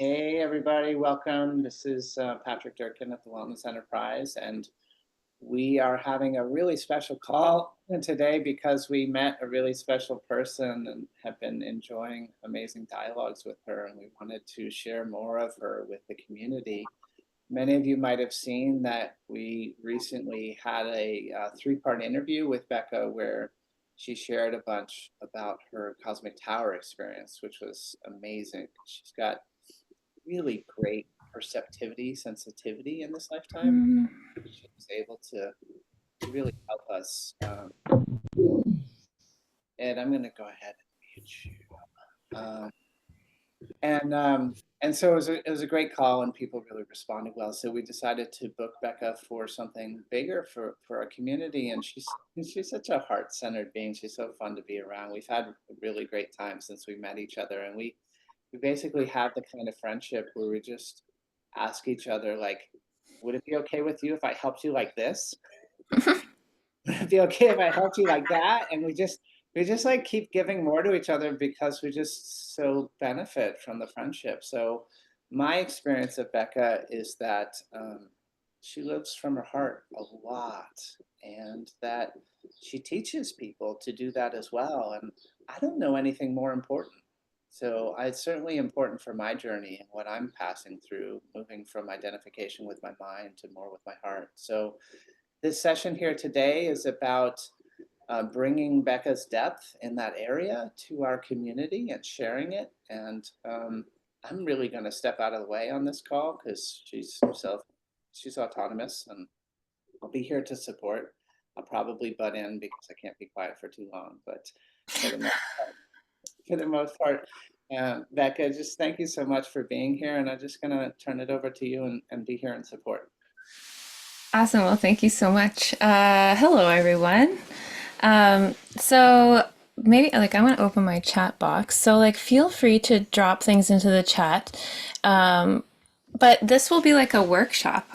Hey, everybody, welcome. This is Patrick Durkin at the Wellness Enterprise, and we are having a really special call today because we met a really special person and have been enjoying amazing dialogues with her, and we wanted to share more of her with the community. Many of you might have seen that we recently had a three-part interview with Becca where she shared a bunch about her cosmic tower experience, which was amazing. She's got really great perceptivity, sensitivity in this lifetime. Mm. She was able to really help us. And I'm going to go ahead and mute you. And so it was a great call, and people really responded well. So we decided to book Becca for something bigger for our community. And she's such a heart-centered being. She's so fun to be around. We've had a really great time since we met each other, and we basically have the kind of friendship where we just ask each other, like, would it be okay with you if I helped you like this? Would it be okay if I helped you like that? And we just like keep giving more to each other because we just so benefit from the friendship. So my experience of Becca is that she lives from her heart a lot, and that she teaches people to do that as well. And I don't know anything more important. So it's certainly important for my journey and what I'm passing through, moving from identification with my mind to more with my heart. So this session here today is about bringing Becca's depth in that area to our community and sharing it. And I'm really going to step out of the way on this call because she's autonomous, and I'll be here to support. I'll probably butt in because I can't be quiet for too long, but for the most part, Becca, just thank you so much for being here, and I'm just going to turn it over to you and be here in support. Awesome. Well, thank you so much. Hello, everyone. So maybe like I want to open my chat box. So like feel free to drop things into the chat. But this will be like a workshop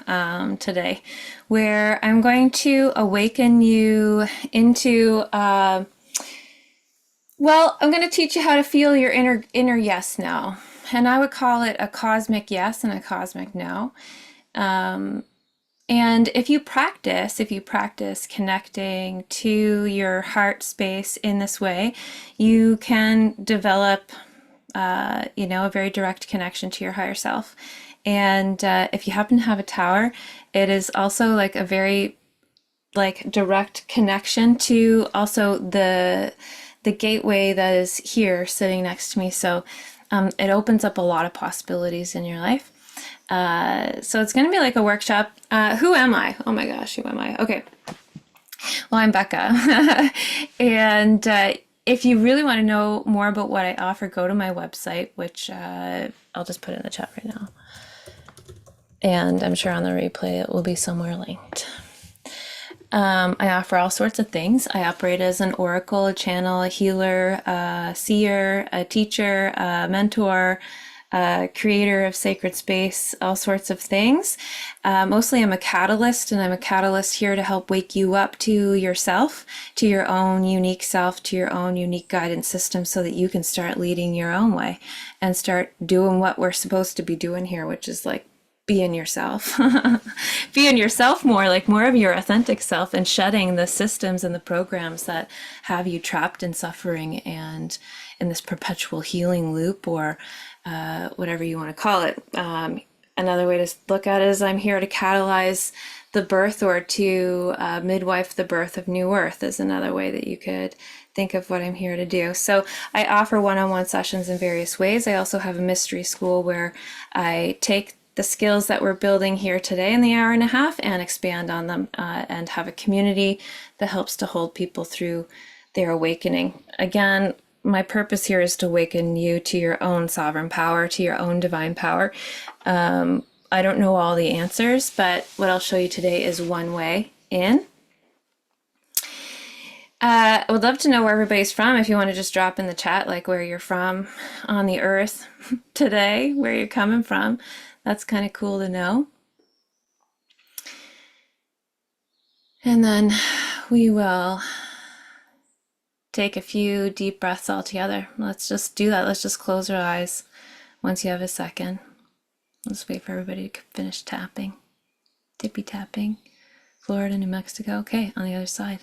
today where I'm going to awaken you into I'm going to teach you how to feel your inner yes no. And I would call it a cosmic yes and a cosmic no. And if you practice connecting to your heart space in this way, you can develop, a very direct connection to your higher self. And if you happen to have a tower, it is also like a very like direct connection to also the gateway that is here sitting next to me. So it opens up a lot of possibilities in your life. So it's going to be like a workshop. Who am I? Oh my gosh, who am I? Okay. Well, I'm Becca. And if you really want to know more about what I offer, go to my website, which I'll just put in the chat right now. And I'm sure on the replay it will be somewhere linked. I offer all sorts of things. I operate as an oracle, a channel, a healer, a seer, a teacher, a mentor, creator of sacred space, all sorts of things. Mostly I'm a catalyst, and I'm a catalyst here to help wake you up to yourself, to your own unique self, to your own unique guidance system so that you can start leading your own way and start doing what we're supposed to be doing here, which is like being yourself. Being yourself more, like more of your authentic self, and shedding the systems and the programs that have you trapped in suffering and in this perpetual healing loop, or whatever you want to call it. Another way to look at it is I'm here to catalyze the birth, or to midwife the birth of new earth, is another way that you could think of what I'm here to do. So I offer one-on-one sessions in various ways. I also have a mystery school where I take the skills that we're building here today in the hour and a half and expand on them, and have a community that helps to hold people through their awakening. Again, my purpose here is to awaken you to your own sovereign power, to your own divine power. I don't know all the answers, but what I'll show you today is one way in. I would love to know where everybody's from. If you want to just drop in the chat, like where you're from on the earth today, where you're coming from. That's kind of cool to know. And then we will take a few deep breaths all together. Let's just do that. Let's just close our eyes. Once you have a second, let's wait for everybody to finish tapping. Tippy tapping. Florida, New Mexico. Okay, on the other side.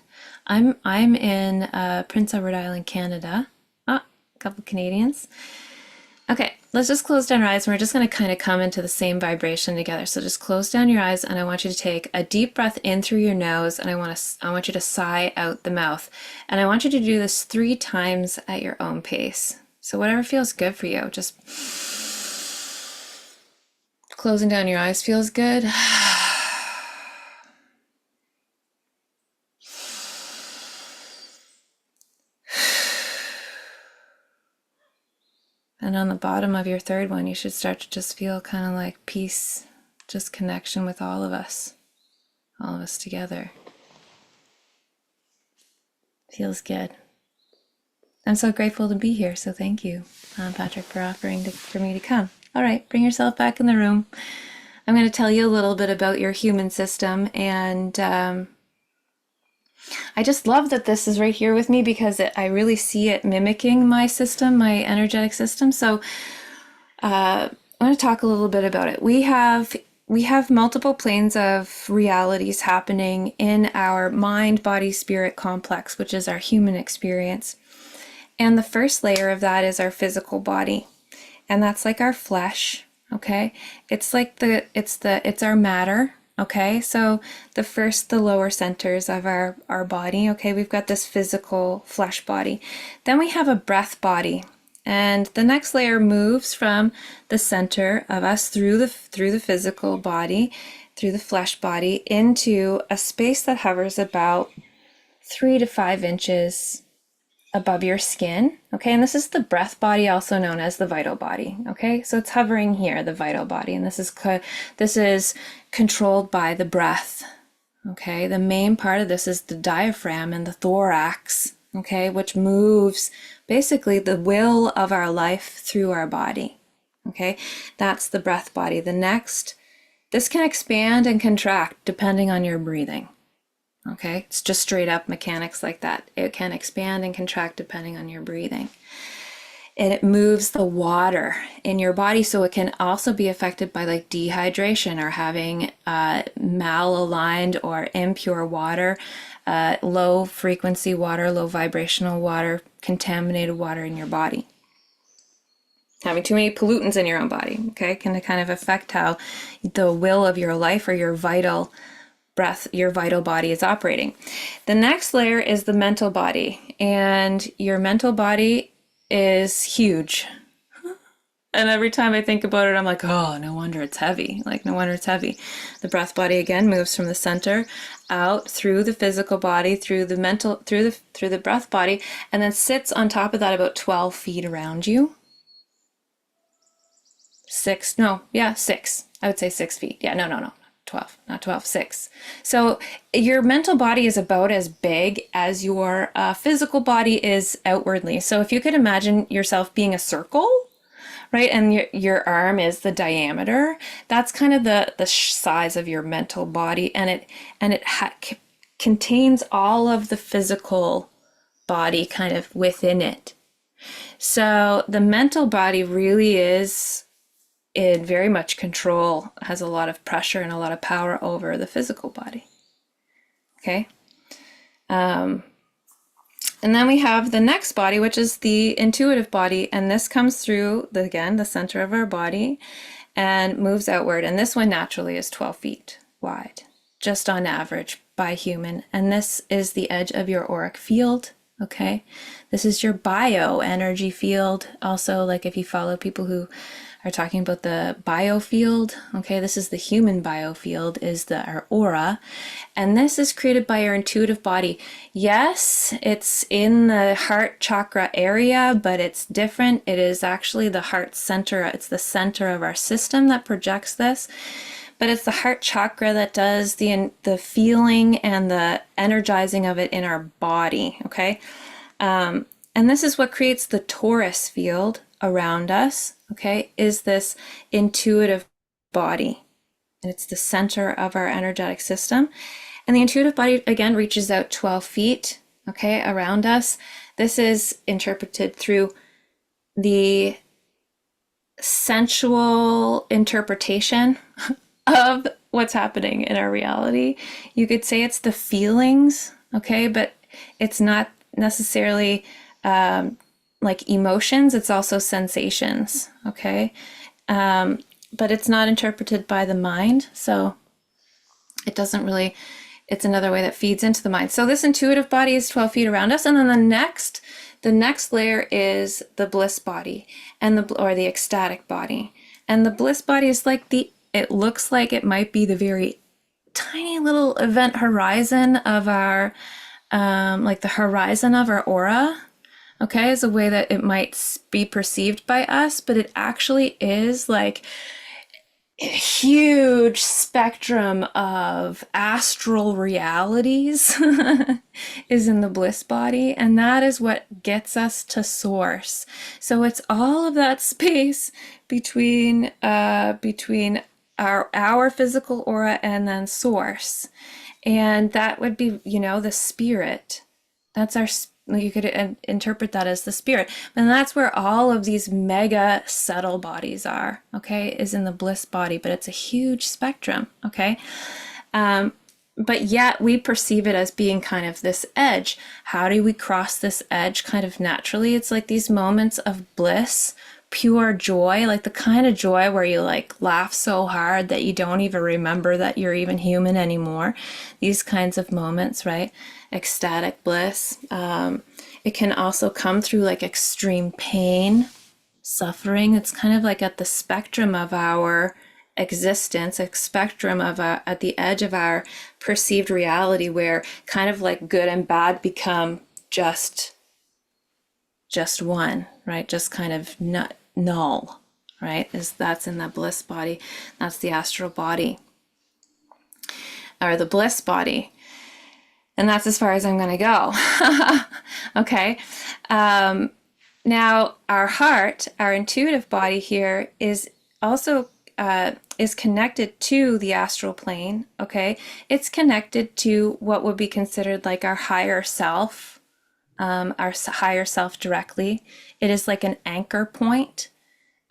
I'm in Prince Edward Island, Canada. Ah, a couple Canadians. Okay, let's just close down our eyes and we're just going to kind of come into the same vibration together. So just close down your eyes and I want you to take a deep breath in through your nose and I want you to sigh out the mouth. And I want you to do this 3 times at your own pace. So whatever feels good for you, just closing down your eyes feels good. And on the bottom of your third one, you should start to just feel kind of like peace, just connection with all of us together. Feels good. I'm so grateful to be here, so thank you, Patrick, for offering for me to come. All right, bring yourself back in the room. I'm going to tell you a little bit about your human system, and I just love that this is right here with me because I really see it mimicking my system, my energetic system. So I want to talk a little bit about it. We have multiple planes of realities happening in our mind, body, spirit complex, which is our human experience. And the first layer of that is our physical body. And that's like our flesh, okay? It's like it's our matter, okay? So the lower centers of our body, okay? We've got this physical flesh body. Then we have a breath body. And the next layer moves from the center of us through the physical body, through the flesh body, into a space that hovers about 3 to 5 inches above your skin, okay? And this is the breath body, also known as the vital body, okay? So it's hovering here, the vital body, and this is controlled by the breath, okay? The main part of this is the diaphragm and the thorax, okay, which moves basically the will of our life through our body, okay? That's the breath body. The next, this can expand and contract depending on your breathing. Okay, it's just straight up mechanics like that. It can expand and contract depending on your breathing. And it moves the water in your body, so it can also be affected by like dehydration or having malaligned or impure water, low frequency water, low vibrational water, contaminated water in your body. Having too many pollutants in your own body, okay, can kind of affect how the will of your life or your vital body is operating. The next layer is the mental body, and your mental body is huge. And every time I think about it, I'm like, oh, no wonder it's heavy. Like, no wonder it's heavy. The breath body again moves from the center out through the physical body, through the mental, through the breath body, and then sits on top of that about 12 feet around you. 6. I would say 6 feet. Yeah, no. 12, not 12, 6. So your mental body is about as big as your physical body is outwardly. So if you could imagine yourself being a circle, right, and your arm is the diameter, that's kind of the size of your mental body, and it contains all of the physical body kind of within it. So the mental body really is in very much control, has a lot of pressure and a lot of power over the physical body. Okay. And then we have the next body, which is the intuitive body. And this comes through, the center of our body and moves outward. And this one naturally is 12 feet wide, just on average by human. And this is the edge of your auric field. Okay. This is your bioenergy field. Also, like if you follow people who are talking about the biofield, okay, this is the human biofield, is our aura, and this is created by our intuitive body. Yes, it's in the heart chakra area, but it's different. It is actually the heart center. It's the center of our system that projects this, but it's the heart chakra that does the feeling and the energizing of it in our body, okay? And this is what creates the torus field around us, okay, is this intuitive body. And it's the center of our energetic system. And the intuitive body, again, reaches out 12 feet, okay, around us. This is interpreted through the sensual interpretation of what's happening in our reality. You could say it's the feelings, okay, but it's not necessarily like emotions, it's also sensations, okay? But it's not interpreted by the mind, so it doesn't really, it's another way that feeds into the mind. So this intuitive body is 12 feet around us, and then the next layer is the bliss body and the ecstatic body. And the bliss body is like it looks like it might be the very tiny little event horizon of our like the horizon of our aura, okay, is a way that it might be perceived by us, but it actually is like a huge spectrum of astral realities is in the bliss body, and that is what gets us to source. So it's all of that space between our physical aura and then source, and that would be, the spirit. That's our, you could interpret that as the spirit. And that's where all of these mega subtle bodies are, okay, is in the bliss body, but it's a huge spectrum, okay? But yet we perceive it as being kind of this edge. How do we cross this edge kind of naturally? It's like these moments of bliss, pure joy, like the kind of joy where you like laugh so hard that you don't even remember that you're even human anymore. These kinds of moments, right? Ecstatic bliss. It can also come through like extreme pain, suffering. It's kind of like at the spectrum of our existence, a spectrum of at the edge of our perceived reality, where kind of like good and bad become just one, right? Just kind of null, right? That's in the bliss body. That's the astral body, or the bliss body. And that's as far as I'm going to go. Okay. Now, our heart, our intuitive body here, is also is connected to the astral plane. Okay, it's connected to what would be considered like our higher self, directly. It is like an anchor point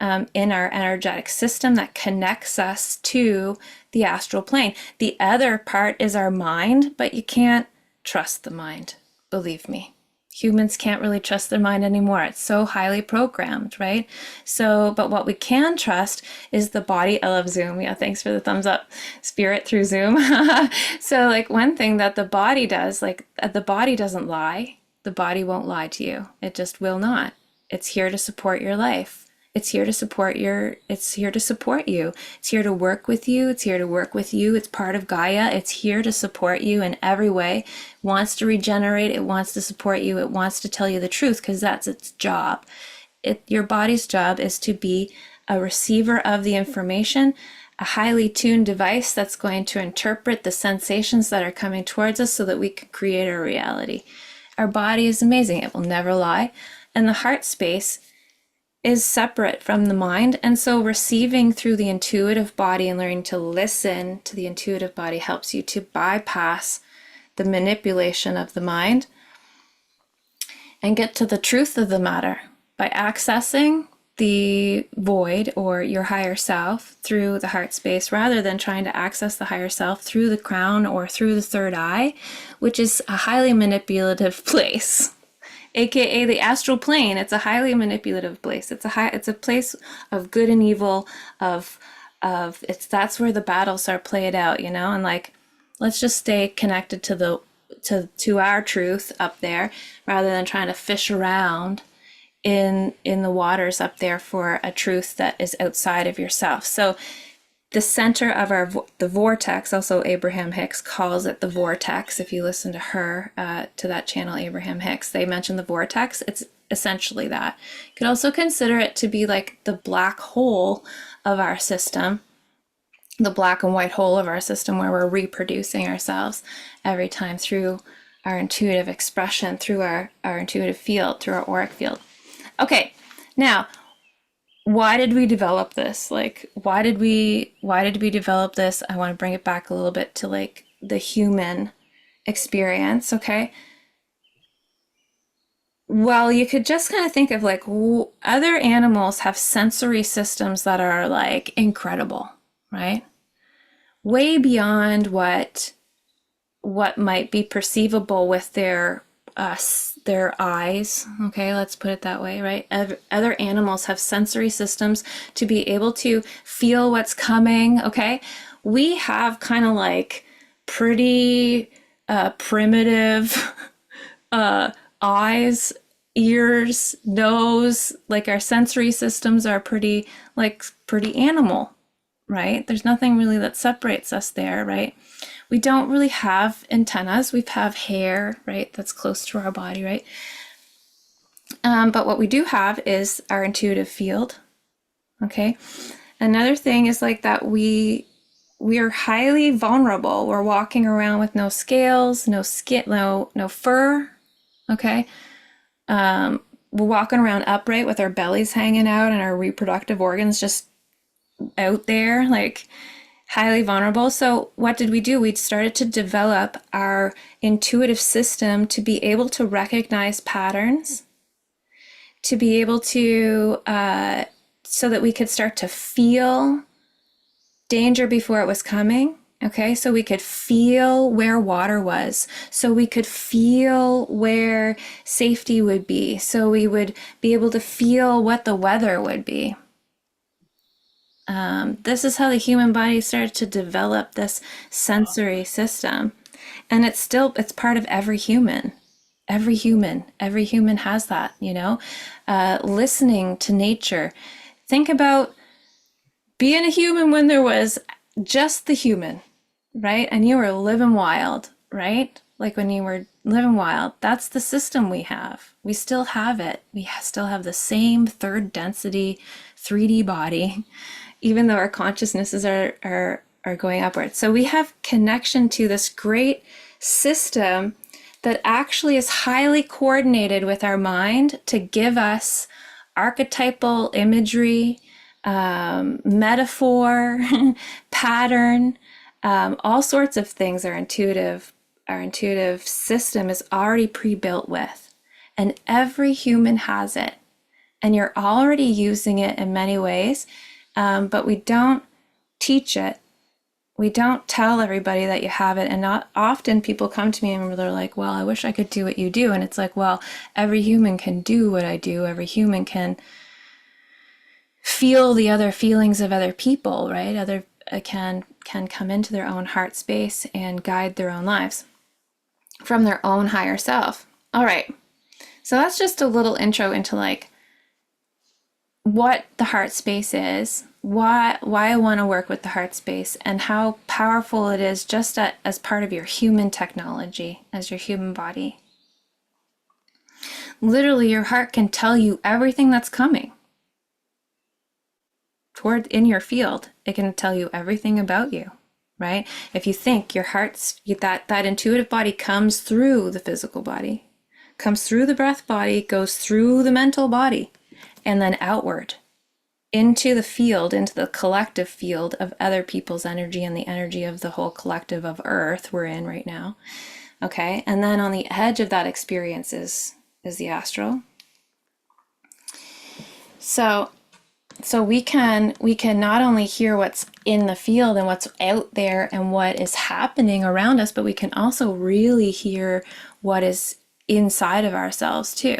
in our energetic system that connects us to the astral plane. The other part is our mind, but you can't trust the mind, believe me. Humans can't really trust their mind anymore. It's so highly programmed, right? So, but what we can trust is the body. I love Zoom. Yeah, thanks for the thumbs up. Spirit through Zoom. So, like, one thing that the body does, like, the body doesn't lie. The body won't lie to you. It just will not. It's here to support your life. It's here to support you. It's here to work with you. It's here to work with you. It's part of Gaia. It's here to support you in every way. It wants to regenerate. It wants to support you. It wants to tell you the truth, because that's its job. Your body's job is to be a receiver of the information, a highly tuned device that's going to interpret the sensations that are coming towards us so that we can create our reality. Our body is amazing. It will never lie. And the heart space is separate from the mind, and so receiving through the intuitive body and learning to listen to the intuitive body helps you to bypass the manipulation of the mind and get to the truth of the matter by accessing the void or your higher self through the heart space, rather than trying to access the higher self through the crown or through the third eye, which is a highly manipulative place. AKA the astral plane. It's a highly manipulative place. It's a place of good and evil, that's where the battles are played out, and like, let's just stay connected to our truth up there, rather than trying to fish around in the waters up there for a truth that is outside of yourself. So the center of the vortex, also Abraham Hicks calls it the vortex. If you listen to her, to that channel, Abraham Hicks, they mention the vortex. It's essentially that. You could also consider it to be like the black hole of our system, the black and white hole of our system, where we're reproducing ourselves every time through our intuitive expression, through our intuitive field, through our auric field. Okay, now, why did we develop this? Like, why did we develop this? I want to bring it back a little bit to like the human experience, okay? Well, you could just kind of think of like other animals have sensory systems that are like incredible, right? Way beyond what might be perceivable with their eyes. Okay, let's put it that way, right? Other animals have sensory systems to be able to feel what's coming. Okay, we have kind of like pretty primitive eyes, ears, nose. Like our sensory systems are pretty animal, right? There's nothing really that separates us there, right? We don't really have antennas. We have hair, right? That's close to our body, right? But what we do have is our intuitive field. Okay. Another thing is like that we are highly vulnerable. We're walking around with no scales, no skin, no fur. Okay. We're walking around upright with our bellies hanging out and our reproductive organs just out there, like highly vulnerable. So, what did we do? We started to develop our intuitive system to be able to recognize patterns, to be able to, so that we could start to feel danger before it was coming. Okay, so we could feel where water was, so we could feel where safety would be, so we would be able to feel what the weather would be. This is how the human body started to develop this sensory system. And it's part of every human. Every human has that, you know? Listening to nature. Think about being a human when there was just the human, right? And you were living wild, right? Like when you were living wild, that's the system we have. We still have it. We still have the same third density 3D body, even though our consciousnesses are going upwards. So we have connection to this great system that actually is highly coordinated with our mind to give us archetypal imagery, metaphor, pattern, all sorts of things are intuitive. Our intuitive system is already pre-built with, and every human has it. And you're already using it in many ways, but we don't teach it. We don't tell everybody that you have it. And not often people come to me and they're like, well, I wish I could do what you do. And it's like, well, every human can do what I do. Every human can feel the other feelings of other people, right? Other can come into their own heart space and guide their own lives from their own higher self. All right. So that's just a little intro into like what the heart space is, why I want to work with the heart space, and how powerful it is just as part of your human technology, as your human body. Literally, your heart can tell you everything that's coming toward in your field. It can tell you everything about you, right? If you think your heart's that intuitive body comes through the physical body, comes through the breath body, goes through the mental body, and then outward into the field, into the collective field of other people's energy and the energy of the whole collective of Earth we're in right now. Okay, and then on the edge of that experience is the astral. So we can not only hear what's in the field and what's out there and what is happening around us, but we can also really hear what is inside of ourselves too.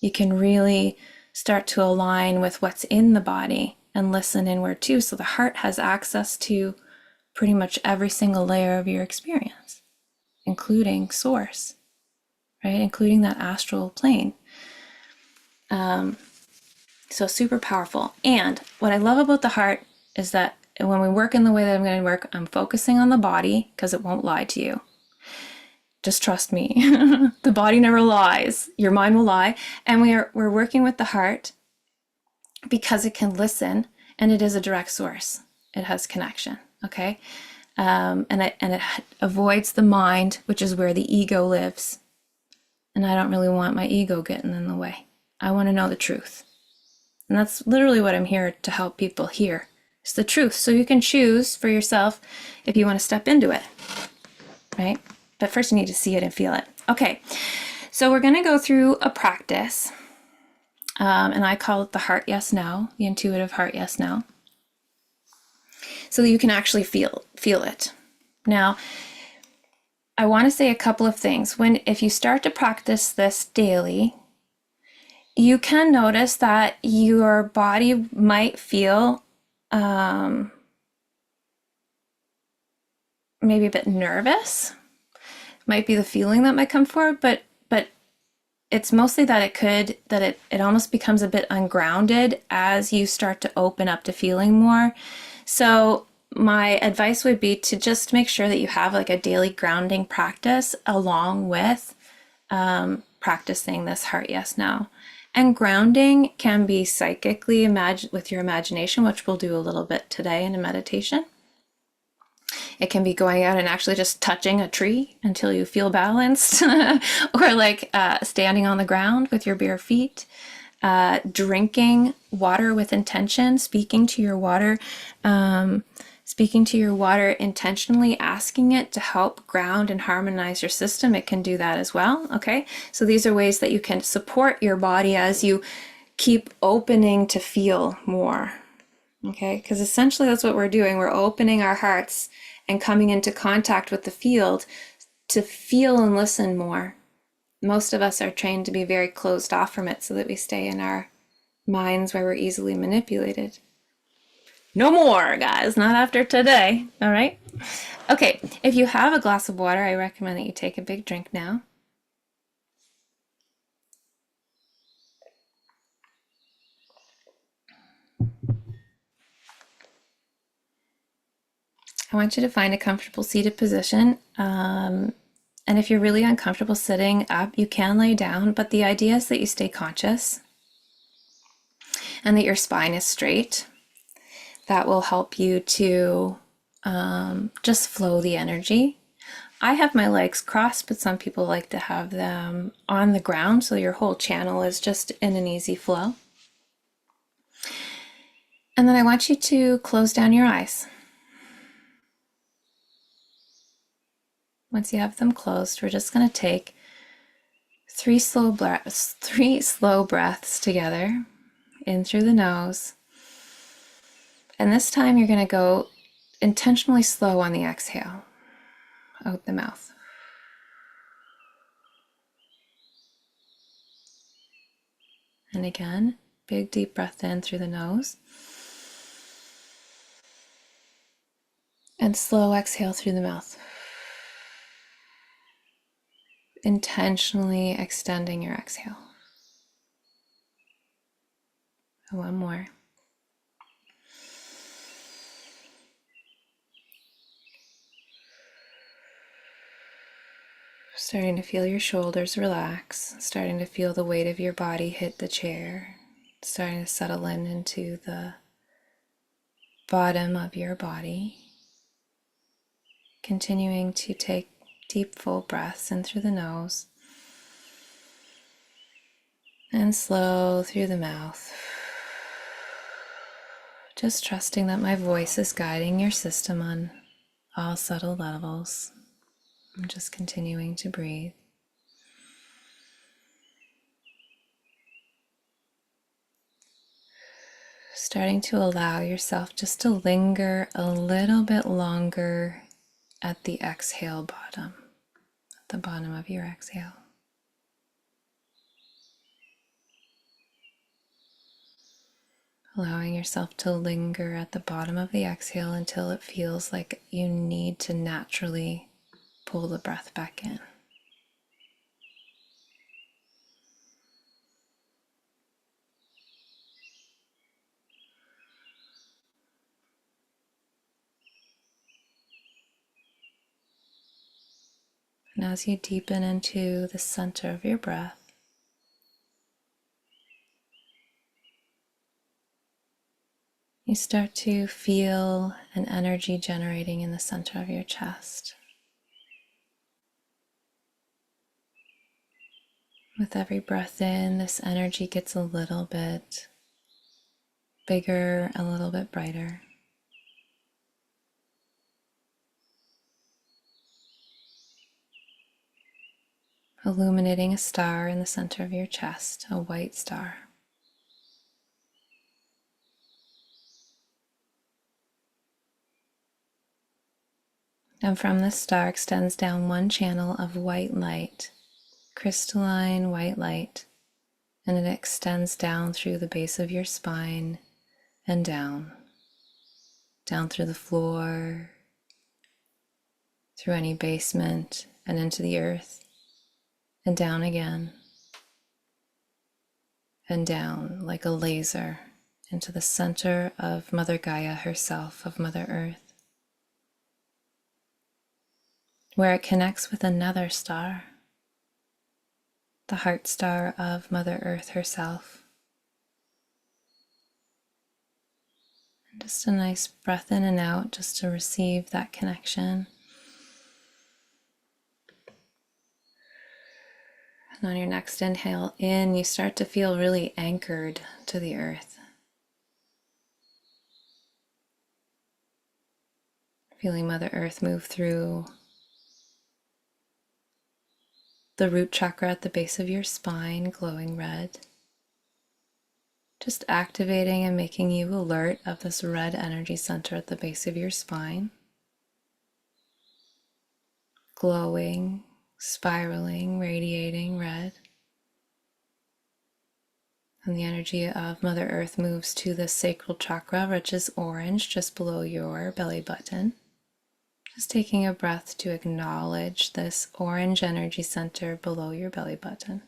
You can really start to align with what's in the body and listen inward too. So the heart has access to pretty much every single layer of your experience, including source, right? Including that astral plane. So super powerful. And what I love about the heart is that when we work in the way that I'm going to work, I'm focusing on the body because it won't lie to you. Just trust me. The body never lies. Your mind will lie. And we're working with the heart because it can listen, and it is a direct source. It has connection. Okay. And it avoids the mind, which is where the ego lives. And I don't really want my ego getting in the way. I want to know the truth. And that's literally what I'm here to help people hear. It's the truth. So you can choose for yourself if you want to step into it. Right? But first you need to see it and feel it. Okay. So we're going to go through a practice, and I call it the heart yes no, the intuitive heart yes no, so that you can actually feel it. Now, I want to say a couple of things. If you start to practice this daily, you can notice that your body might feel maybe a bit nervous. Might be the feeling that might come forward, but it's mostly that it almost becomes a bit ungrounded as you start to open up to feeling more. So my advice would be to just make sure that you have like a daily grounding practice along with practicing this heart yes no. And grounding can be psychically with your imagination, which we'll do a little bit today in a meditation. It can be going out and actually just touching a tree until you feel balanced, or like standing on the ground with your bare feet, drinking water with intention, speaking to your water intentionally, asking it to help ground and harmonize your system. It can do that as well. Okay, so these are ways that you can support your body as you keep opening to feel more. Okay, because essentially that's what we're doing. We're opening our hearts and coming into contact with the field to feel and listen more. Most of us are trained to be very closed off from it so that we stay in our minds where we're easily manipulated. No more, guys, not after today. All right. Okay, if you have a glass of water, I recommend that you take a big drink now. I want you to find a comfortable seated position. And if you're really uncomfortable sitting up, you can lay down, but the idea is that you stay conscious and that your spine is straight. That will help you to just flow the energy. I have my legs crossed, but some people like to have them on the ground so your whole channel is just in an easy flow. And then I want you to close down your eyes. Once you have them closed, we're just going to take three slow breaths together, in through the nose. And this time you're going to go intentionally slow on the exhale, out the mouth. And again, big deep breath in through the nose. And slow exhale through the mouth. Intentionally extending your exhale. One more. Starting to feel your shoulders relax, starting to feel the weight of your body hit the chair, starting to settle in into the bottom of your body. Continuing to take deep, full breaths in through the nose and slow through the mouth. Just trusting that my voice is guiding your system on all subtle levels. I'm just continuing to breathe. Starting to allow yourself just to linger a little bit longer at the exhale bottom, at the bottom of your exhale. Allowing yourself to linger at the bottom of the exhale until it feels like you need to naturally pull the breath back in. And as you deepen into the center of your breath, you start to feel an energy generating in the center of your chest. With every breath in, this energy gets a little bit bigger, a little bit brighter. illuminating a star in the center of your chest, a white star. And from this star extends down one channel of white light, crystalline white light, and it extends down through the base of your spine and down through the floor, through any basement, and into the earth, and down again, and down like a laser into the center of Mother Gaia herself, of Mother Earth, where it connects with another star, the heart star of Mother Earth herself. And just a nice breath in and out just to receive that connection. And on your next inhale in, you start to feel really anchored to the earth. Feeling Mother Earth move through the root chakra at the base of your spine, glowing red. Just activating and making you alert of this red energy center at the base of your spine. Glowing, spiraling, radiating red. And the energy of Mother Earth moves to the sacral chakra, which is orange, just below your belly button. Just taking a breath to acknowledge this orange energy center below your belly button.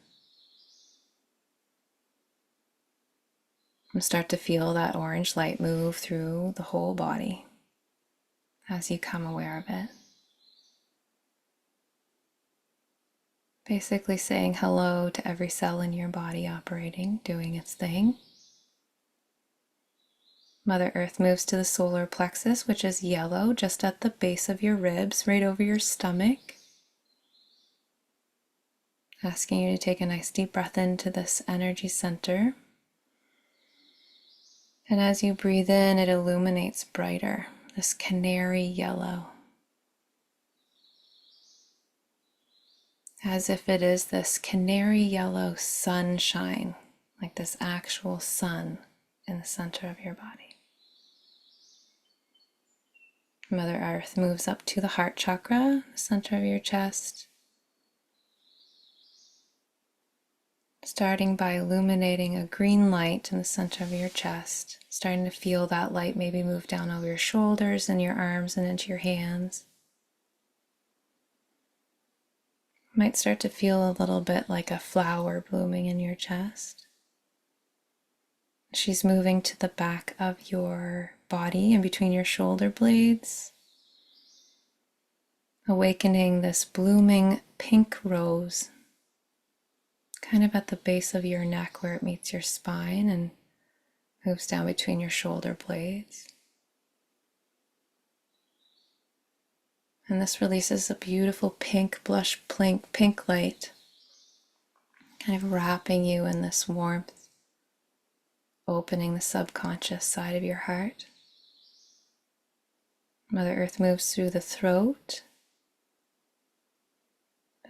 And start to feel that orange light move through the whole body as you come aware of it. Basically saying hello to every cell in your body operating, doing its thing. Mother Earth moves to the solar plexus, which is yellow, just at the base of your ribs, right over your stomach. Asking you to take a nice deep breath into this energy center. And as you breathe in, it illuminates brighter, this canary yellow. As if it is this canary yellow sunshine, like this actual sun in the center of your body. Mother Earth moves up to the heart chakra, the center of your chest, starting by illuminating a green light in the center of your chest, starting to feel that light maybe move down over your shoulders and your arms and into your hands. Might start to feel a little bit like a flower blooming in your chest. She's moving to the back of your body and between your shoulder blades, awakening this blooming pink rose, kind of at the base of your neck where it meets your spine and moves down between your shoulder blades. And this releases a beautiful pink, blush pink light, kind of wrapping you in this warmth, opening the subconscious side of your heart. Mother Earth moves through the throat,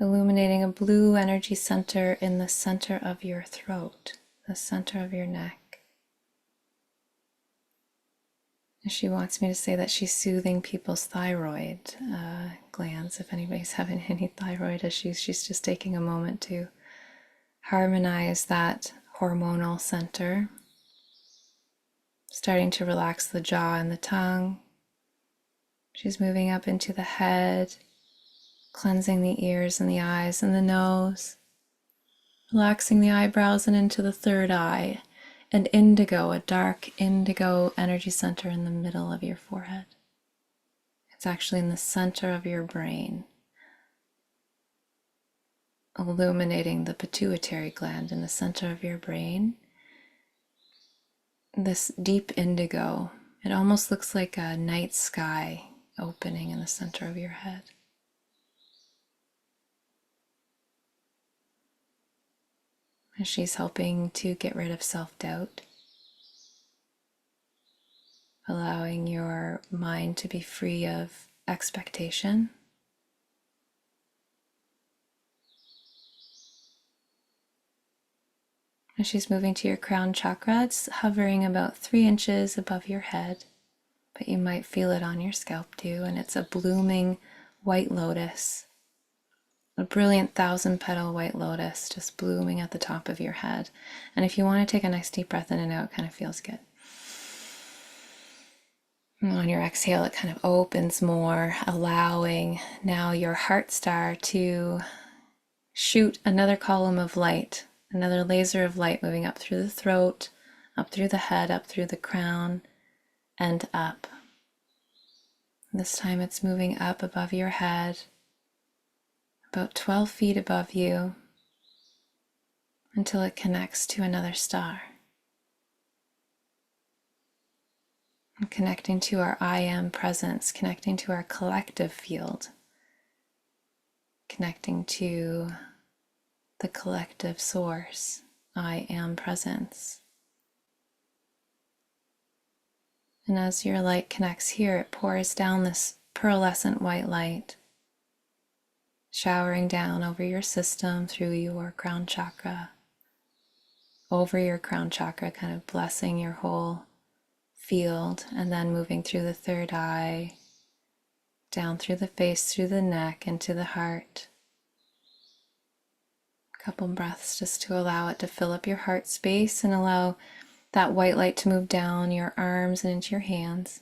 illuminating a blue energy center in the center of your throat, the center of your neck. And she wants me to say that she's soothing people's thyroid glands. If anybody's having any thyroid issues, she's just taking a moment to harmonize that hormonal center, starting to relax the jaw and the tongue. She's moving up into the head, cleansing the ears and the eyes and the nose, relaxing the eyebrows and into the third eye, and indigo, a dark indigo energy center in the middle of your forehead. It's actually in the center of your brain, illuminating the pituitary gland in the center of your brain. This deep indigo, it almost looks like a night sky opening in the center of your head. And she's helping to get rid of self-doubt, allowing your mind to be free of expectation, And she's moving to your crown chakra. It's hovering about 3 inches above your head, but you might feel it on your scalp too. And it's a blooming white lotus, a brilliant 1,000-petal white lotus just blooming at the top of your head. And if you want to take a nice deep breath in and out, it kind of feels good. And on your exhale, it kind of opens more, allowing now your heart star to shoot another column of light, another laser of light moving up through the throat, up through the head, up through the crown, and up. This time it's moving up above your head, about 12 feet above you, until it connects to another star. And connecting to our I am presence, connecting to our collective field, connecting to the collective source, I am presence. And as your light connects here, it pours down this pearlescent white light, showering down over your system through your crown chakra, over your crown chakra, kind of blessing your whole field, and then moving through the third eye, down through the face, through the neck, into the heart. A couple breaths just to allow it to fill up your heart space and allow that white light to move down your arms and into your hands.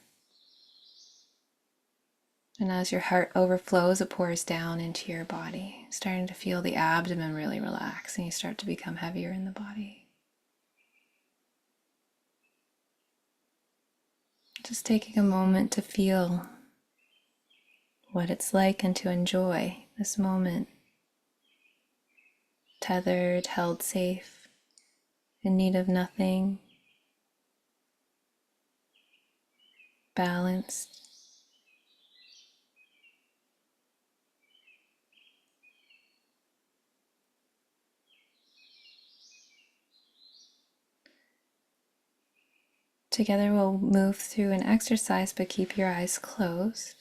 And as your heart overflows, it pours down into your body, starting to feel the abdomen really relax, and you start to become heavier in the body. Just taking a moment to feel what it's like and to enjoy this moment. Tethered, held safe, in need of nothing, balanced. Together we'll move through an exercise, but keep your eyes closed.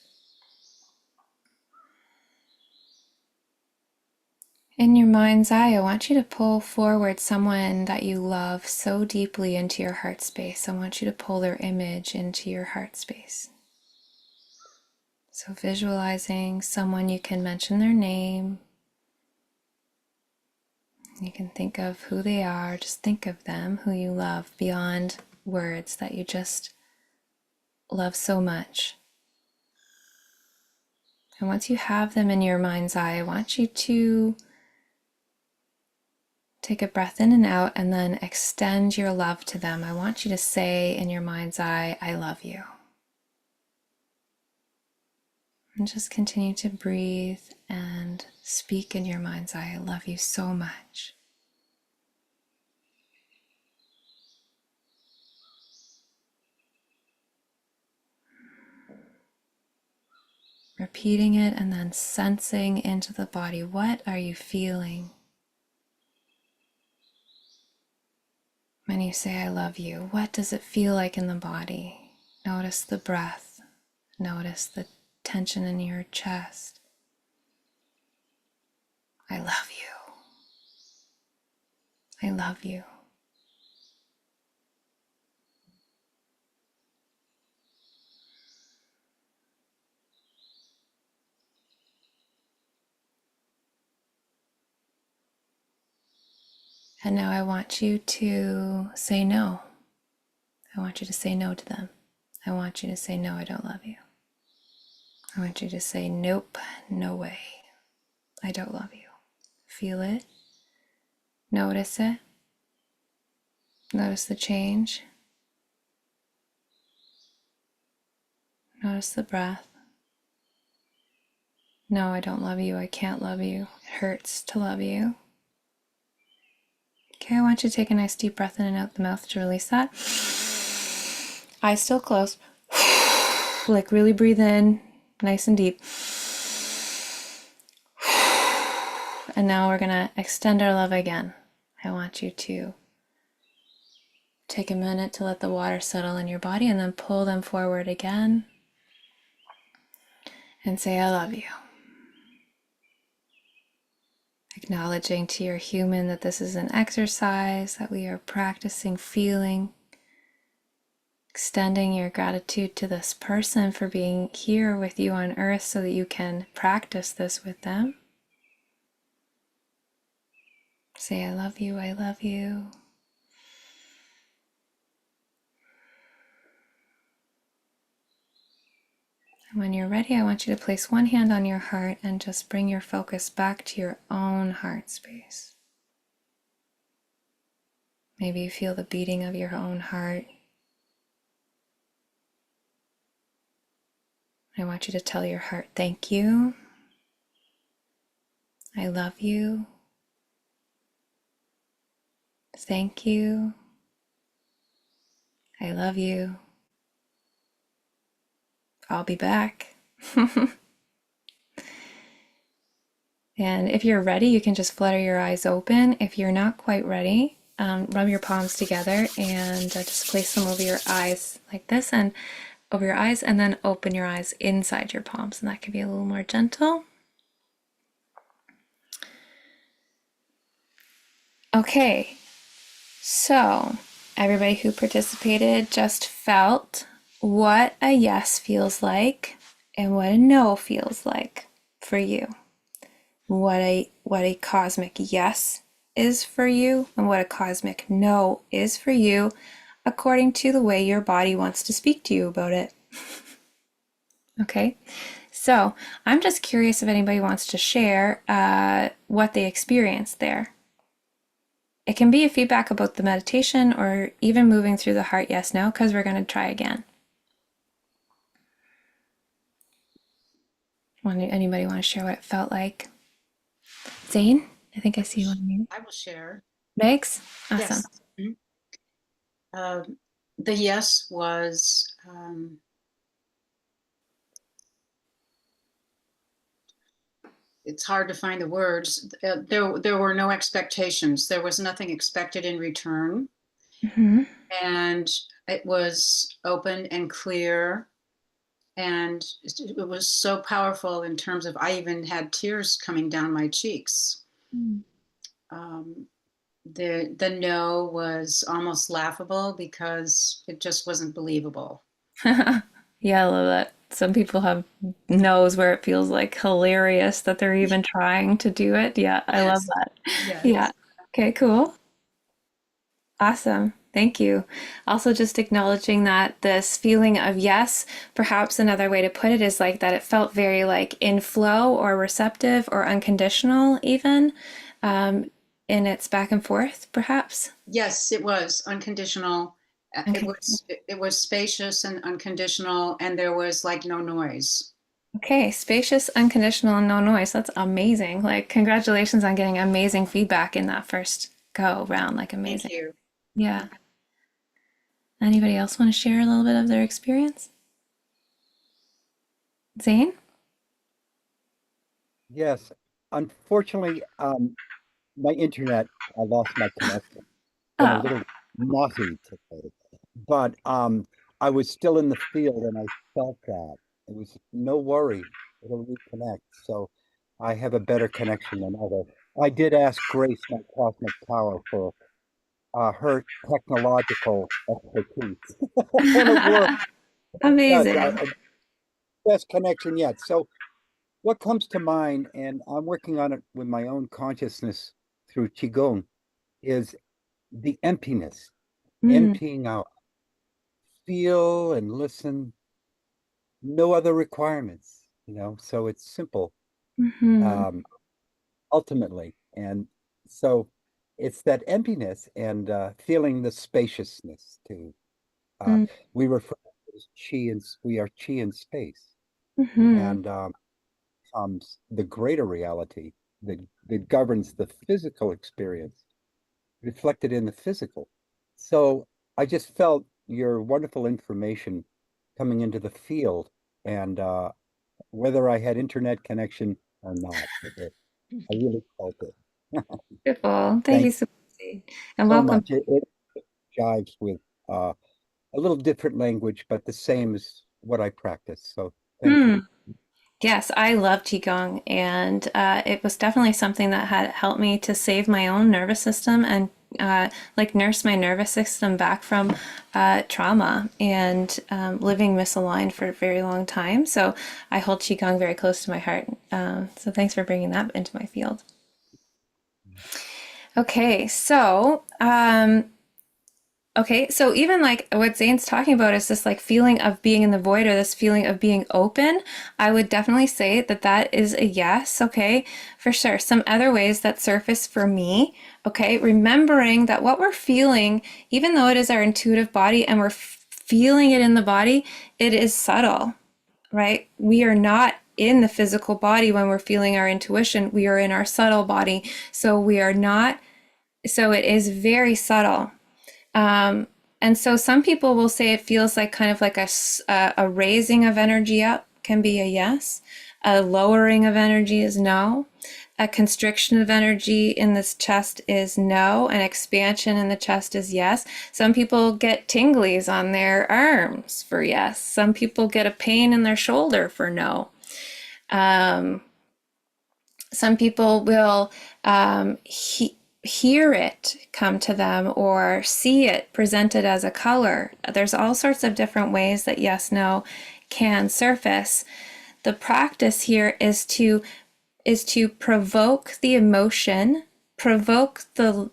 In your mind's eye, I want you to pull forward someone that you love so deeply into your heart space. I want you to pull their image into your heart space. So visualizing someone, you can mention their name. You can think of who they are. Just think of them, who you love beyond words, that you just love so much. And once you have them in your mind's eye, I want you to take a breath in and out and then extend your love to them. I want you to say in your mind's eye, I love you. And just continue to breathe and speak in your mind's eye, I love you so much. Repeating it and then sensing into the body. What are you feeling when you say I love you? What does it feel like in the body? Notice the breath. Notice the tension in your chest. I love you. I love you. And now I want you to say no. I want you to say no to them. I want you to say, no, I don't love you. I want you to say, nope, no way. I don't love you. Feel it. Notice it. Notice the change. Notice the breath. No, I don't love you. I can't love you. It hurts to love you. Okay, I want you to take a nice deep breath in and out the mouth to release that. Eyes still closed. Like really breathe in, nice and deep. And now we're gonna extend our love again. I want you to take a minute to let the water settle in your body and then pull them forward again and say, I love you. Acknowledging to your human that this is an exercise, that we are practicing feeling, extending your gratitude to this person for being here with you on earth so that you can practice this with them. Say, I love you, I love you. And when you're ready, I want you to place one hand on your heart and just bring your focus back to your own heart space. Maybe you feel the beating of your own heart. I want you to tell your heart, thank you. I love you. Thank you. I love you. I'll be back. And if you're ready, you can just flutter your eyes open. If you're not quite ready, rub your palms together and just place them over your eyes like this, and over your eyes, and then open your eyes inside your palms, and that can be a little more gentle. Okay, so everybody who participated just felt what a yes feels like and what a no feels like for you. What a cosmic yes is for you and what a cosmic no is for you, according to the way your body wants to speak to you about it. Okay, so I'm just curious if anybody wants to share what they experienced there. It can be a feedback about the meditation or even moving through the heart yes no, because we're going to try again. Anybody want to share what it felt like? Zane, I think I see one. I will share. Megs? Awesome. Yes. Mhm. The yes was it's hard to find the words. There were no expectations. There was nothing expected in return. Mm-hmm. And it was open and clear. And it was so powerful in terms of, I even had tears coming down my cheeks. Um, the no was almost laughable because it just wasn't believable. Yeah, I love that. Some people have no's where it feels like hilarious that they're even trying to do it. Yeah, I love Yes. that. Yeah. Yes. Okay, cool. Awesome. Thank you. Also, just acknowledging that this feeling of yes, perhaps another way to put it is like that it felt very like in flow or receptive or unconditional, even in its back and forth, perhaps. Yes, it was unconditional. It Okay. was it was spacious and unconditional, and there was like no noise. Okay, spacious, unconditional, and no noise. That's amazing. Like, congratulations on getting amazing feedback in that first go round. Like, Thank amazing. you. Yeah. Anybody else want to share a little bit of their experience? Zane? Yes, unfortunately, my internet, I lost my connection. Been a Oh, little naughty today, but I was still in the field and I felt that. It was no worry, it'll reconnect. So I have a better connection than other. I did ask Grace, my cosmic power, for her technological expertise, and it worked. Yeah, amazing. best connection yet. So what comes to mind, and I'm working on it with my own consciousness through Qigong, is the emptiness, Mm, emptying out. Feel and listen, no other requirements, so it's simple, mm-hmm, um, ultimately. And so it's that emptiness and feeling the spaciousness too. Uh, mm, we refer to it as we are chi in space. mm-hmm, And comes the greater reality that governs the physical experience, reflected in the physical. So I just felt your wonderful information coming into the field, and whether I had internet connection or not, I really felt it. beautiful. Thank you Thanks so much, Zane. And so welcome. much. It jives with a little different language, but the same as what I practice. So thank Hmm. you. Yes, I love Qigong, and it was definitely something that had helped me to save my own nervous system and like nurse my nervous system back from trauma and living misaligned for a very long time. So I hold Qigong very close to my heart. So thanks for bringing that into my field. Okay, so okay, so even like what Zane's talking about is this like feeling of being in the void or this feeling of being open. I would definitely say that that is a yes, okay, for sure. Some other ways that surface for me, okay, remembering that what we're feeling, even though it is our intuitive body and we're feeling it in the body, it is subtle, right? We are not in the physical body when we're feeling our intuition. We are in our subtle body. So we are not, so it is very subtle. And so some people will say it feels like kind of like a raising of energy up can be a yes. A lowering of energy is no. A constriction of energy in this chest is no. An expansion in the chest is yes. Some people get tinglies on their arms for yes. Some people get a pain in their shoulder for no. Some people will hear it come to them or see it presented as a color. There's all sorts of different ways that yes, no can surface. The practice here is to provoke the emotion, provoke the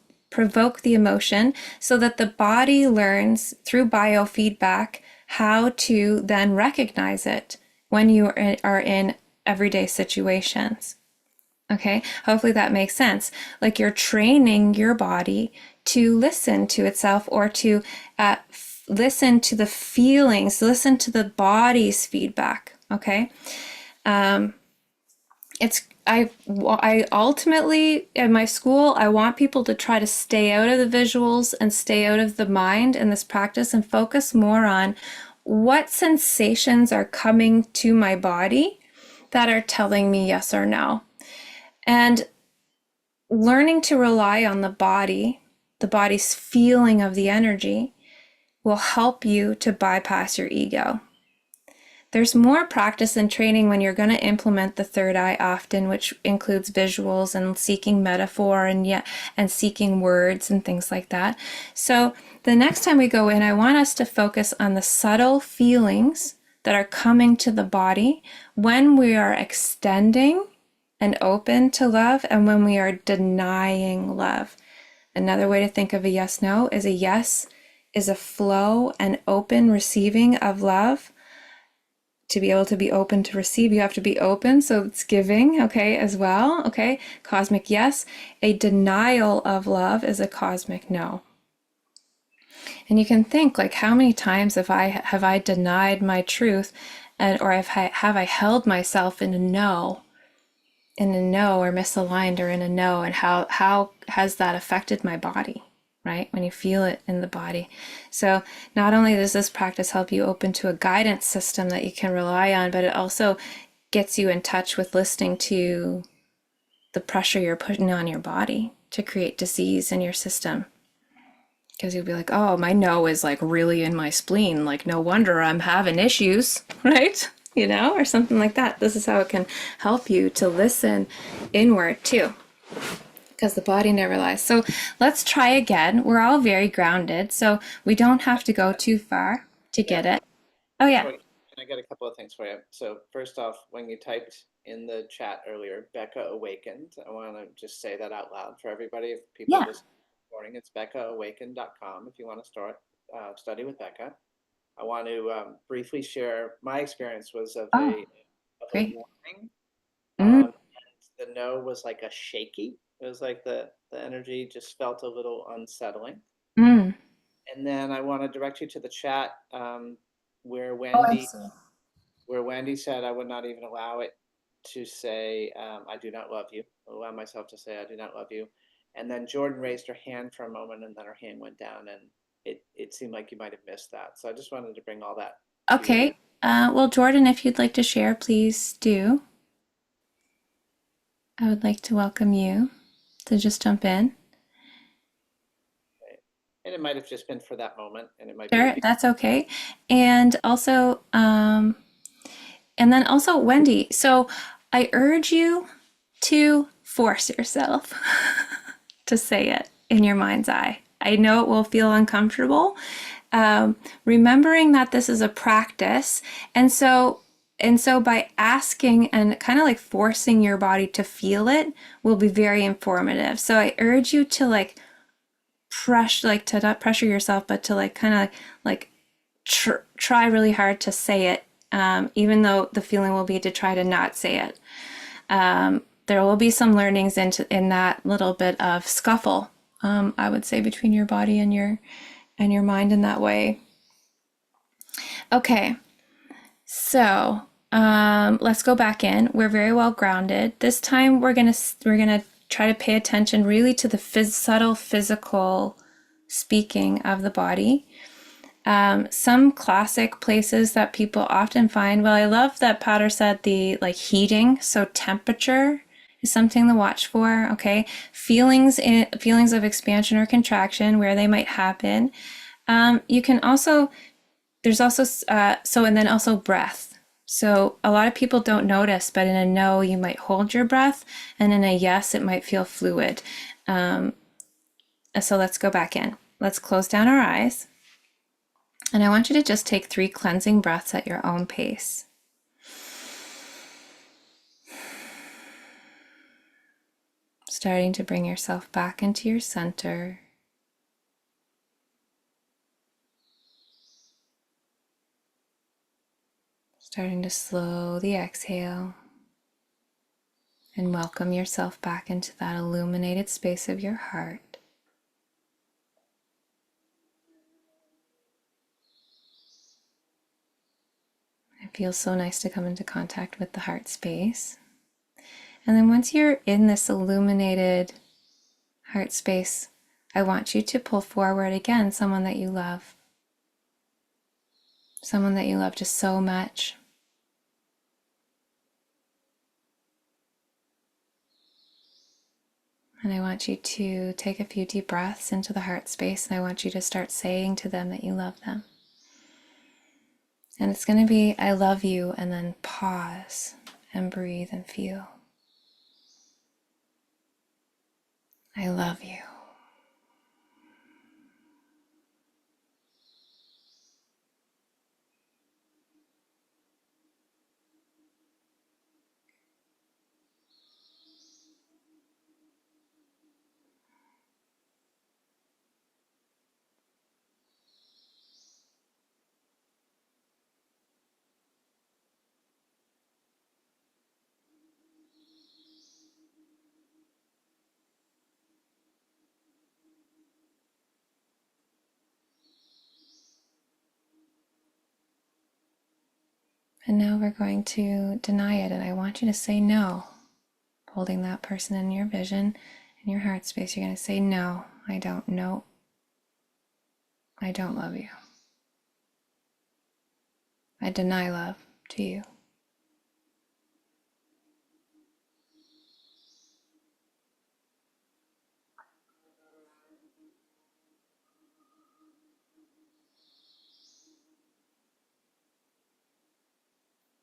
emotion so that the body learns through biofeedback how to then recognize it when you are in everyday situations. Okay, hopefully that makes sense. Like you're training your body to listen to itself or to listen to the feelings, listen to the body's feedback. Okay, I ultimately in my school I want people to try to stay out of the visuals and stay out of the mind in this practice and focus more on what sensations are coming to my body that are telling me yes or no. And learning to rely on the body's feeling of the energy, will help you to bypass your ego. There's more practice and training when you're going to implement the third eye often, which includes visuals and seeking metaphor and seeking words and things like that. So the next time we go in, I want us to focus on the subtle feelings that are coming to the body when we are extending and open to love and when we are denying love. Another way to think of a yes no is a yes is a flow and open receiving of love. To be able to be open to receive, you have to be open, so it's giving, okay, as well, okay? Cosmic yes. A denial of love is a cosmic no. And you can think like how many times have I denied my truth or have I held myself in a no or misaligned or in a no, and how has that affected my body, right? When you feel it in the body. So not only does this practice help you open to a guidance system that you can rely on, but it also gets you in touch with listening to the pressure you're putting on your body to create disease in your system. Because you'll be like, oh, my no is like really in my spleen. Like, no wonder I'm having issues, right? Or something like that. This is how it can help you to listen inward too, because the body never lies. So let's try again. We're all very grounded, so we don't have to go too far to get it. Oh, yeah. And I got a couple of things for you. So first off, when you typed in the chat earlier, Becca Awakened, I want to just say that out loud for everybody. If people Yeah. listen this morning, it's beccaawakened.com if you want to start study with Becca. I want to briefly share my experience was of a great. warning. Mm, And the no was like a shaky. It was like the energy just felt a little unsettling. mm. And then I want to direct you to the chat where Oh, I Wendy see. said I would not even allow it to say I do not love you. I'll allow myself to say I do not love you. And then Jordan raised her hand for a moment, and then her hand went down, and it seemed like you might have missed that. So I just wanted to bring all that to you. Okay. Well, Jordan, if you'd like to share, please do. I would like to welcome you to just jump in. And it might have just been for that moment, and it might Sure, be. that's okay. And also, And then also, Wendy, so I urge you to force yourself to say it in your mind's eye. I know it will feel uncomfortable. Remembering that this is a practice, and so by asking and kind of like forcing your body to feel it will be very informative. So I urge you to like pressure, like to not pressure yourself, but to like kind of like try really hard to say it, even though the feeling will be to try to not say it. There will be some learnings in that little bit of scuffle, I would say, between your body and your mind in that way. Okay, so let's go back in. We're very well grounded. This time we're gonna try to pay attention really to the subtle physical speaking of the body. Some classic places that people often find, well, I love that Powder said the like heating, so temperature is something to watch for. Okay, feelings of expansion or contraction where they might happen. You can also, there's also and then also breath. So a lot of people don't notice, but in a no you might hold your breath, and in a yes it might feel fluid. So let's go back in. Let's close down our eyes. And I want you to just take 3 cleansing breaths at your own pace. Starting to bring yourself back into your center. Starting to slowly exhale and welcome yourself back into that illuminated space of your heart. It feels so nice to come into contact with the heart space. And then once you're in this illuminated heart space, I want you to pull forward again someone that you love. Someone that you love just so much. And I want you to take a few deep breaths into the heart space, and I want you to start saying to them that you love them. And it's going to be, I love you, and then pause and breathe and feel. I love you. And now we're going to deny it, and I want you to say no. Holding that person in your vision, in your heart space, you're going to say, no, I don't know. I don't love you. I deny love to you.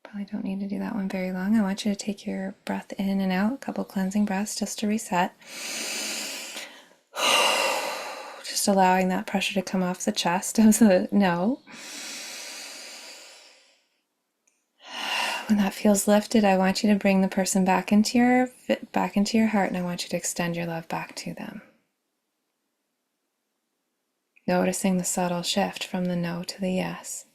Probably don't need to do that one very long. I want you to take your breath in and out, a couple cleansing breaths just to reset. Just allowing that pressure to come off the chest of the no. When that feels lifted, I want you to bring the person back into your heart, and I want you to extend your love back to them. Noticing the subtle shift from the no to the yes.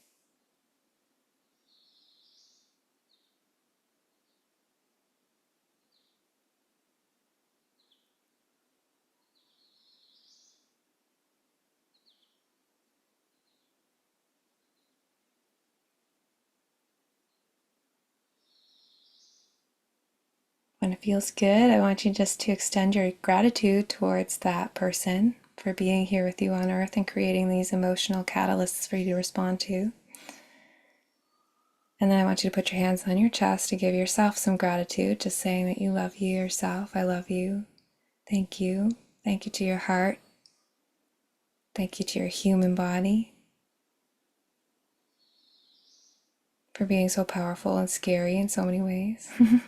When it feels good, I want you just to extend your gratitude towards that person for being here with you on earth and creating these emotional catalysts for you to respond to. And then I want you to put your hands on your chest to give yourself some gratitude, just saying that you love you yourself. I love you. Thank you. Thank you to your heart. Thank you to your human body for being so powerful and scary in so many ways. And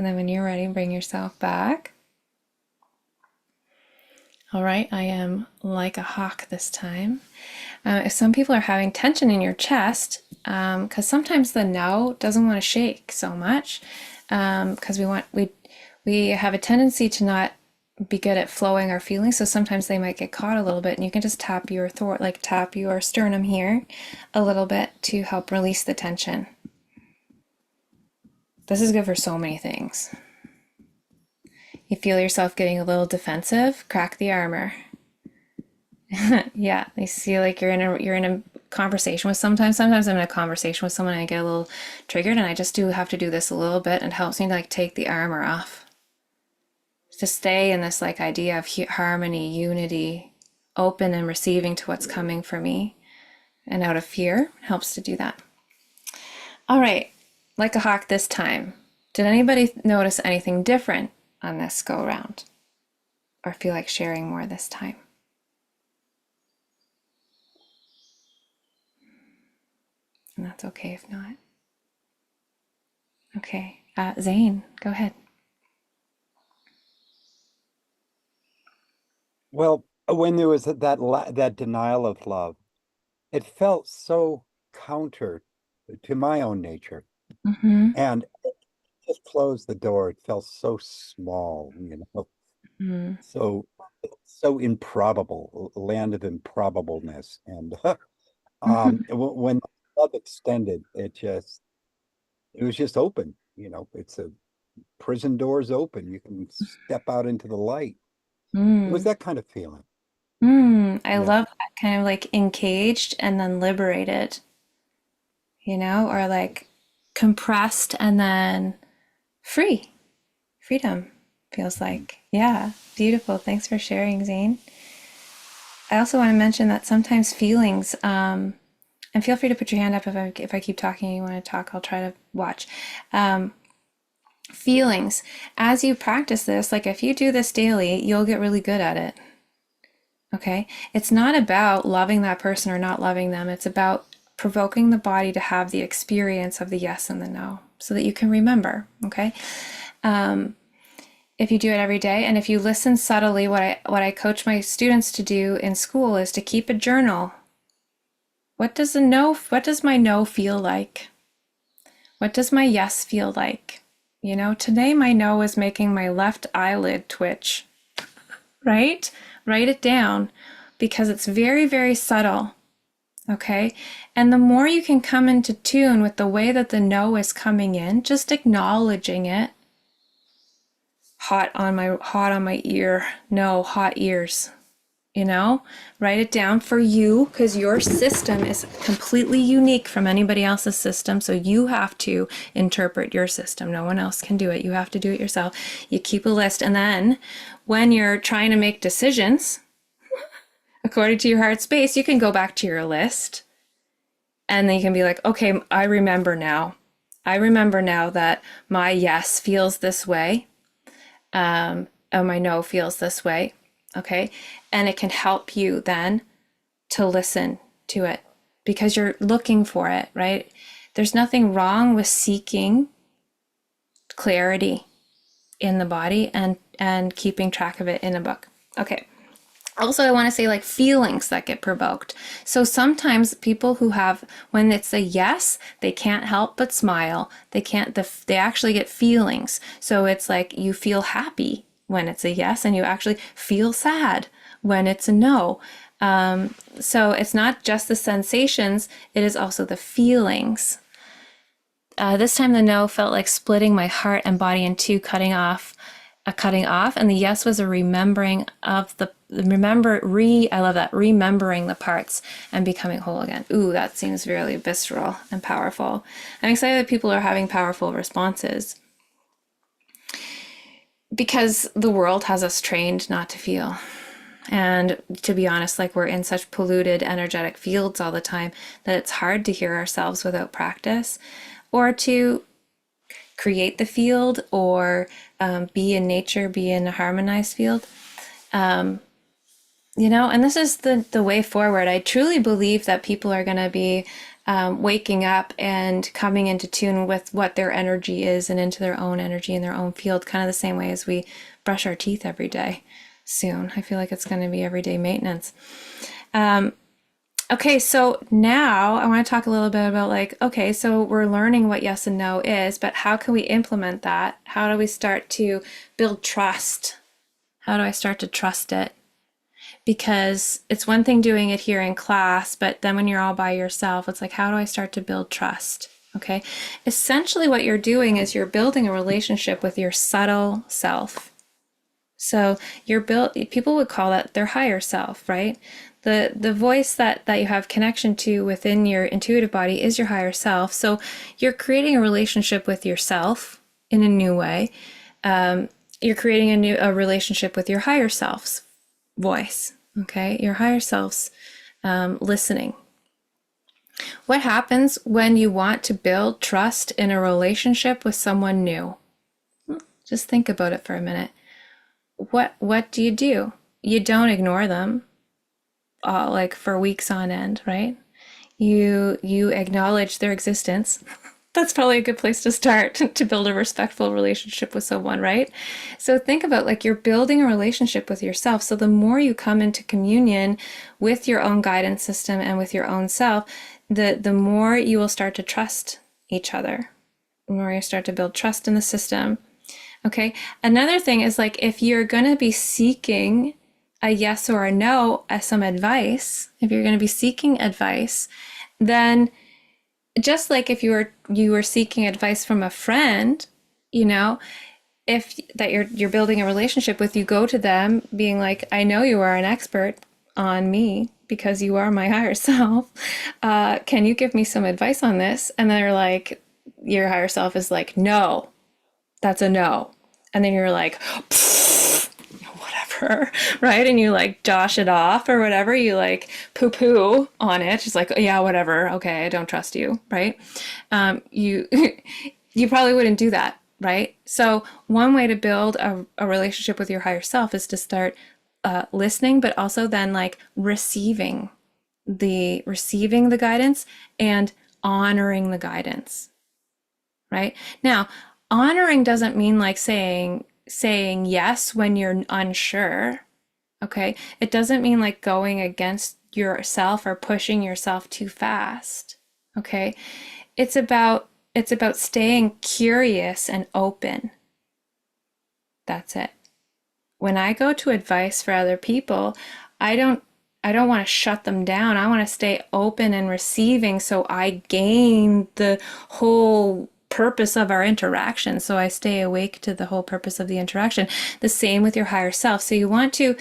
then when you're ready, bring yourself back. All right, I am like a hawk this time. If some people are having tension in your chest, because sometimes the no doesn't want to shake so much, because we have a tendency to not be good at flowing our feelings. So sometimes they might get caught a little bit, and you can just tap your tap your sternum here a little bit to help release the tension. This is good for so many things. You feel yourself getting a little defensive, crack the armor. Yeah, I see like you're in a conversation with sometimes I'm in a conversation with someone and I get a little triggered, and I just do have to do this a little bit, and it helps me to like take the armor off. To stay in this like idea of harmony, unity, open and receiving to what's coming for me, and out of fear helps to do that. All right, like a hawk this time. Did anybody notice anything different on this go around, or feel like sharing more this time? And that's okay if not. Okay, Zane, go ahead. Well, when there was that denial of love, it felt so counter to my own nature. Mm-hmm. And just closed the door. It felt so small, Mm-hmm. so improbable, a land of improbableness. And Mm-hmm. when love extended, it was just open. It's a prison doors open. You can step out into the light. It was Mm. that kind of feeling. I Yeah. love that kind of like encaged and then liberated, or like compressed and then free. Freedom feels like. Yeah, beautiful. Thanks for sharing, Zane. I also want to mention that sometimes feelings, and feel free to put your hand up if I keep talking and you want to talk, I'll try to watch. Feelings, as you practice this, like if you do this daily, you'll get really good at it. Okay? It's not about loving that person or not loving them. It's about provoking the body to have the experience of the yes and the no so that you can remember. Okay? If you do it every day, and if you listen subtly, what I coach my students to do in school is to keep a journal. What does my no feel like? What does my yes feel like? Today my no is making my left eyelid twitch, right? Write it down because it's very, very subtle. Okay. And the more you can come into tune with the way that the no is coming in, just acknowledging it. Hot on my ear. No, hot ears. Write it down for you, because your system is completely unique from anybody else's system. So you have to interpret your system. No one else can do it. You have to do it yourself. You keep a list. And then when you're trying to make decisions, according to your heart space, you can go back to your list. And then you can be like, okay, I remember now. I remember now that my yes feels this way. And my no feels this way. Okay. And it can help you then to listen to it because you're looking for it, right? There's nothing wrong with seeking clarity in the body and keeping track of it in a book. Okay. Also, I want to say like feelings that get provoked. So sometimes people who have, when it's a yes, they can't help but smile. They actually get feelings. So it's like you feel happy when it's a yes, and you actually feel sad when it's a no. So it's not just the sensations, it is also the feelings. This time the no felt like splitting my heart and body in two, cutting off, and the yes was a remembering of I love that, remembering the parts and becoming whole again. Ooh, that seems really visceral and powerful. I'm excited that people are having powerful responses because the world has us trained not to feel. And to be honest, like we're in such polluted energetic fields all the time that it's hard to hear ourselves without practice, or to create the field, or be in nature, be in a harmonized field. And this is the way forward. I truly believe that people are going to be waking up and coming into tune with what their energy is and into their own energy in their own field, kind of the same way as we brush our teeth every day soon. I feel like it's going to be everyday maintenance. Okay, so now I want to talk a little bit about okay, so we're learning what yes and no is, but how can we implement that? How do we start to build trust? How do I start to trust it? Because it's one thing doing it here in class, but then when you're all by yourself, it's like, how do I start to build trust? Okay. Essentially, what you're doing is you're building a relationship with your subtle self. So people would call that their higher self, right? The voice that you have connection to within your intuitive body is your higher self. So you're creating a relationship with yourself in a new way. You're creating a relationship with your higher self's voice. Okay, your higher self's listening. What happens when you want to build trust in a relationship with someone new? Just think about it for a minute. What do? You don't ignore them like for weeks on end, right? You acknowledge their existence. That's probably a good place to start to build a respectful relationship with someone, right? So think about you're building a relationship with yourself. So the more you come into communion with your own guidance system and with your own self, the more you will start to trust each other. The more you start to build trust in the system. Okay. Another thing is if you're going to be seeking a yes or a no as some advice, if you're going to be seeking advice, then just like if you were seeking advice from a friend, if that you're building a relationship with, you go to them being like, I know you are an expert on me because you are my higher self. Can you give me some advice on this? And they're like, your higher self is like, no, that's a no. And then you're like, whatever, right? And you josh it off or whatever. You poo-poo on it. Just yeah, whatever. Okay, I don't trust you, right? You you probably wouldn't do that, right? So one way to build a relationship with your higher self is to start listening, but also then receiving the guidance and honoring the guidance, right? Now, honoring doesn't mean saying yes when you're unsure. Okay. It doesn't mean going against yourself or pushing yourself too fast. Okay. It's about staying curious and open. That's it. When I go to advice for other people, I don't want to shut them down. I want to stay open and receiving so I gain the whole purpose of our interaction. So I stay awake to the whole purpose of the interaction. The same with your higher self. So you want to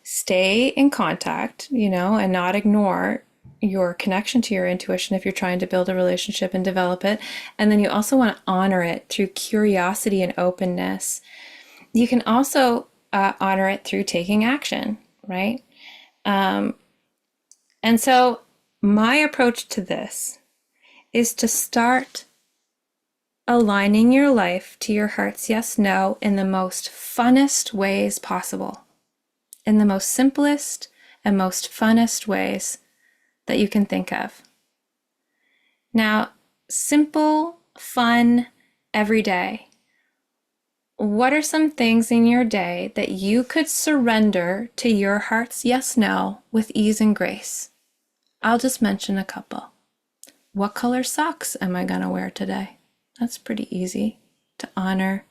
stay in contact, and not ignore your connection to your intuition if you're trying to build a relationship and develop it. And then you also want to honor it through curiosity and openness. You can also honor it through taking action, right? And so my approach to this is to start aligning your life to your heart's yes, no in the most funnest ways possible, in the most simplest and most funnest ways that you can think of. Now, simple, fun, every day. What are some things in your day that you could surrender to your heart's yes, no with ease and grace? I'll just mention a couple. What color socks am I going to wear today? That's pretty easy to honor,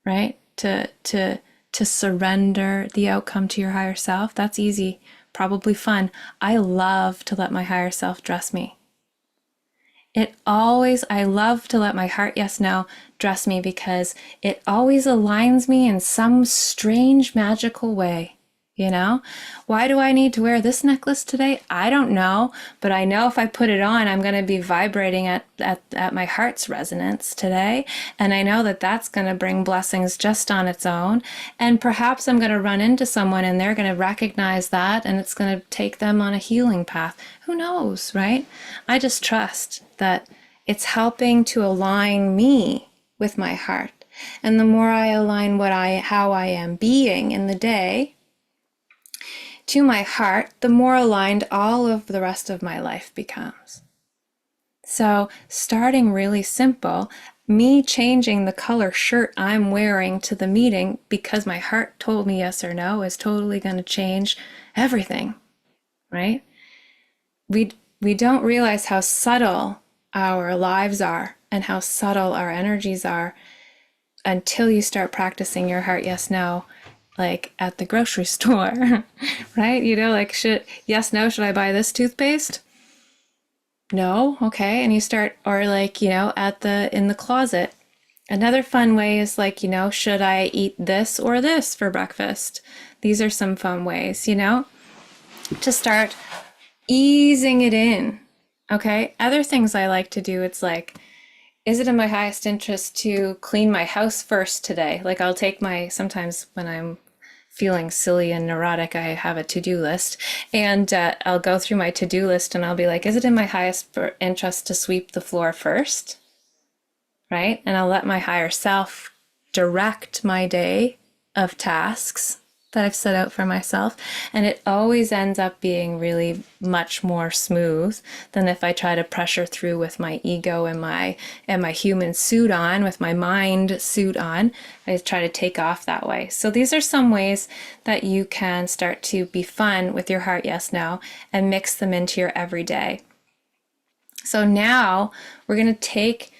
right? To surrender the outcome to your higher self. That's easy, probably fun. I love to let my higher self dress me. I love to let my heart yes, no dress me because it always aligns me in some strange magical way. Why do I need to wear this necklace today? I don't know, but I know if I put it on, I'm going to be vibrating at my heart's resonance today. And I know that that's going to bring blessings just on its own. And perhaps I'm going to run into someone and they're going to recognize that and it's going to take them on a healing path. Who knows, right? I just trust that it's helping to align me with my heart. And the more I align how I am being in the day, to my heart, the more aligned all of the rest of my life becomes. So, starting really simple, me changing the color shirt I'm wearing to the meeting because my heart told me yes or no is totally going to change everything, right? We don't realize how subtle our lives are and how subtle our energies are until you start practicing your heart yes no, like at the grocery store. Right? Like, yes no, should I buy this toothpaste? No. Okay. And you start, or like, in the closet. Another fun way is like, should I eat this or this for breakfast? These are some fun ways, to start easing it in. Okay. Other things I like to do, it's like, is it in my highest interest to clean my house first today? Like, I'll take sometimes when I'm feeling silly and neurotic, I have a to-do list, and I'll go through my to-do list and I'll be like, is it in my highest interest to sweep the floor first? Right? And I'll let my higher self direct my day of tasks that I've set out for myself. And it always ends up being really much more smooth than if I try to pressure through with my ego and my human suit on, with my mind suit on. I try to take off that way. So these are some ways that you can start to be fun with your heart yes no and mix them into your everyday. So now we're going to take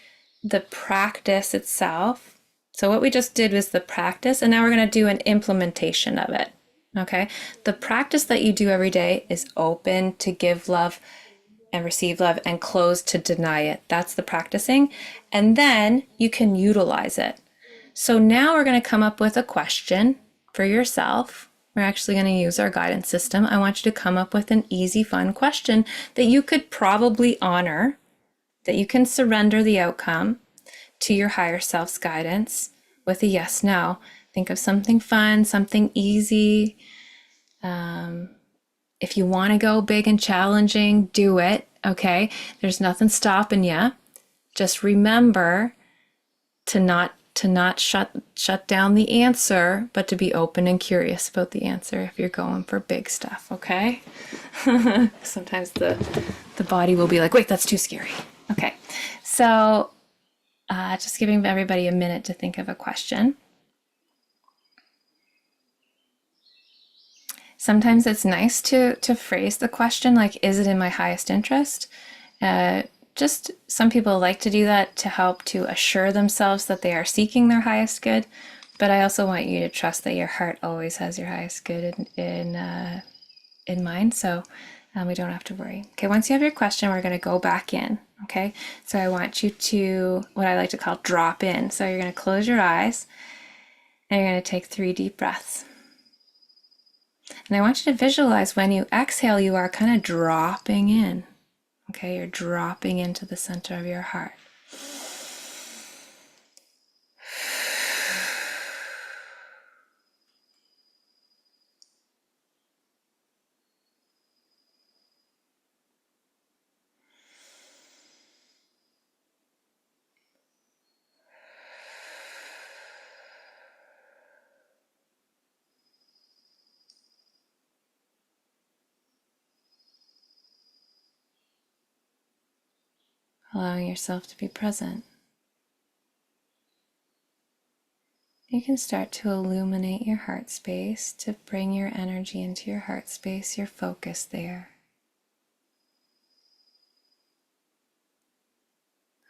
the practice itself. So what we just did was the practice, and now we're going to do an implementation of it. Okay. The practice that you do every day is open to give love and receive love and closed to deny it. That's the practicing. And then you can utilize it. So now we're going to come up with a question for yourself. We're actually going to use our guidance system. I want you to come up with an easy, fun question that you could probably honor, that you can surrender the outcome to your higher self's guidance with a yes, no. Think of something fun, something easy. If you want to go big and challenging, do it. Okay. There's nothing stopping you. Just remember to not shut down the answer, but to be open and curious about the answer if you're going for big stuff. Okay. Sometimes the body will be like, wait, that's too scary. Okay. So just giving everybody a minute to think of a question. Sometimes it's nice to phrase the question like, is it in my highest interest? Just some people like to do that to help to assure themselves that they are seeking their highest good. But I also want you to trust that your heart always has your highest good in mind. So we don't have to worry. Okay, once you have your question, we're going to go back in. Okay, so I want you to, what I like to call, drop in. So you're going to close your eyes and you're going to take 3 deep breaths. And I want you to visualize when you exhale, you are kind of dropping in. Okay, you're dropping into the center of your heart. Allowing yourself to be present. You can start to illuminate your heart space to bring your energy into your heart space, your focus there.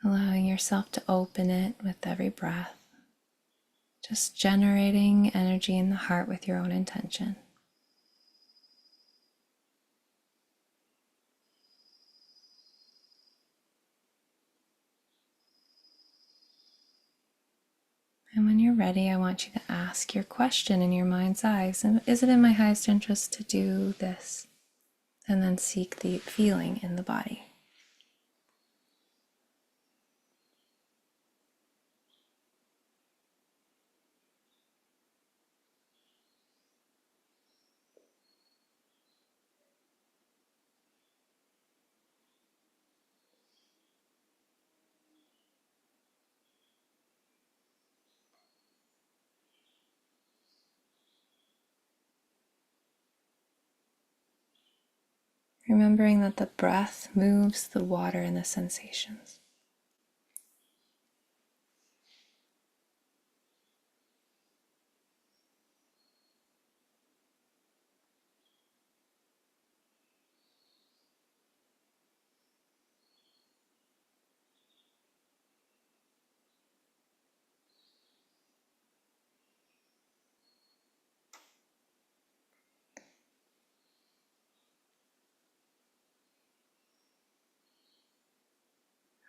Allowing yourself to open it with every breath. Just generating energy in the heart with your own intention. And when you're ready, I want you to ask your question in your mind's eyes. Is it in my highest interest to do this? And then seek the feeling in the body. Remembering that the breath moves the water and the sensations.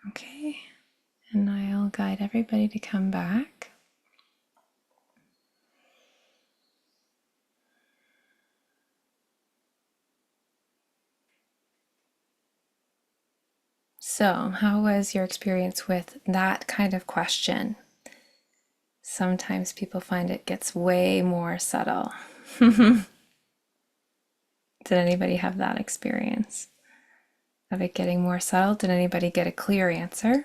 Okay, and I'll guide everybody to come back. So, how was your experience with that kind of question? Sometimes people find it gets way more subtle. Did anybody have that experience of it getting more subtle? Did anybody get a clear answer?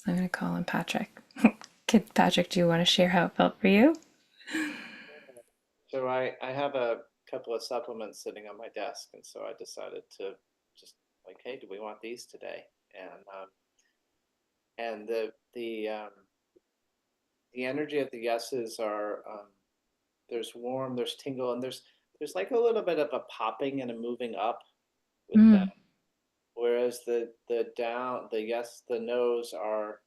I'm going to call him Patrick. Patrick, do you want to share how it felt for you? So I have a couple of supplements sitting on my desk, and so I decided to just like, hey, do we want these today? And the energy of the yeses are there's warm, there's tingle, and there's like a little bit of a popping and a moving up with them. Whereas the no's are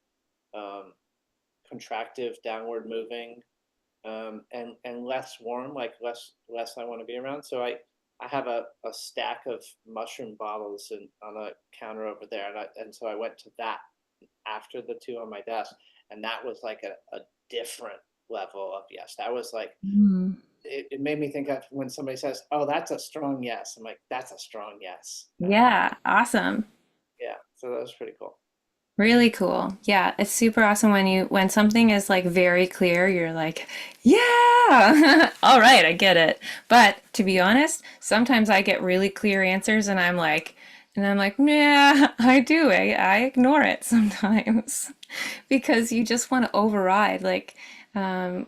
contractive, downward moving, and less warm, like less I want to be around. So I have a stack of mushroom bottles on a counter over there, and so I went to that after the two on my desk, and that was like a different level of yes. That was like it made me think of when somebody says, "Oh, that's a strong yes." I'm like, "That's a strong yes." Yeah, awesome. Yeah, so that was pretty cool. Really cool. Yeah, it's super awesome when something is like very clear, you're like, yeah, all right, I get it. But to be honest, sometimes I get really clear answers and I'm like, yeah, I do. I ignore it sometimes because you just want to override. Like,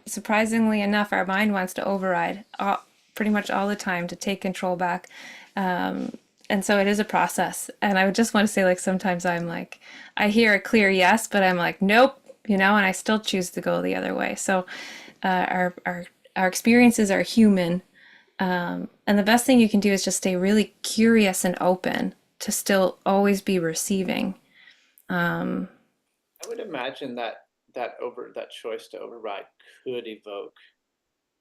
surprisingly enough, our mind wants to override pretty much all the time to take control back. And so it is a process. And I would just want to say, like, sometimes I'm like, I hear a clear yes, but I'm like, nope, and I still choose to go the other way. So our experiences are human. And the best thing you can do is just stay really curious and open to still always be receiving. I would imagine that choice to override could evoke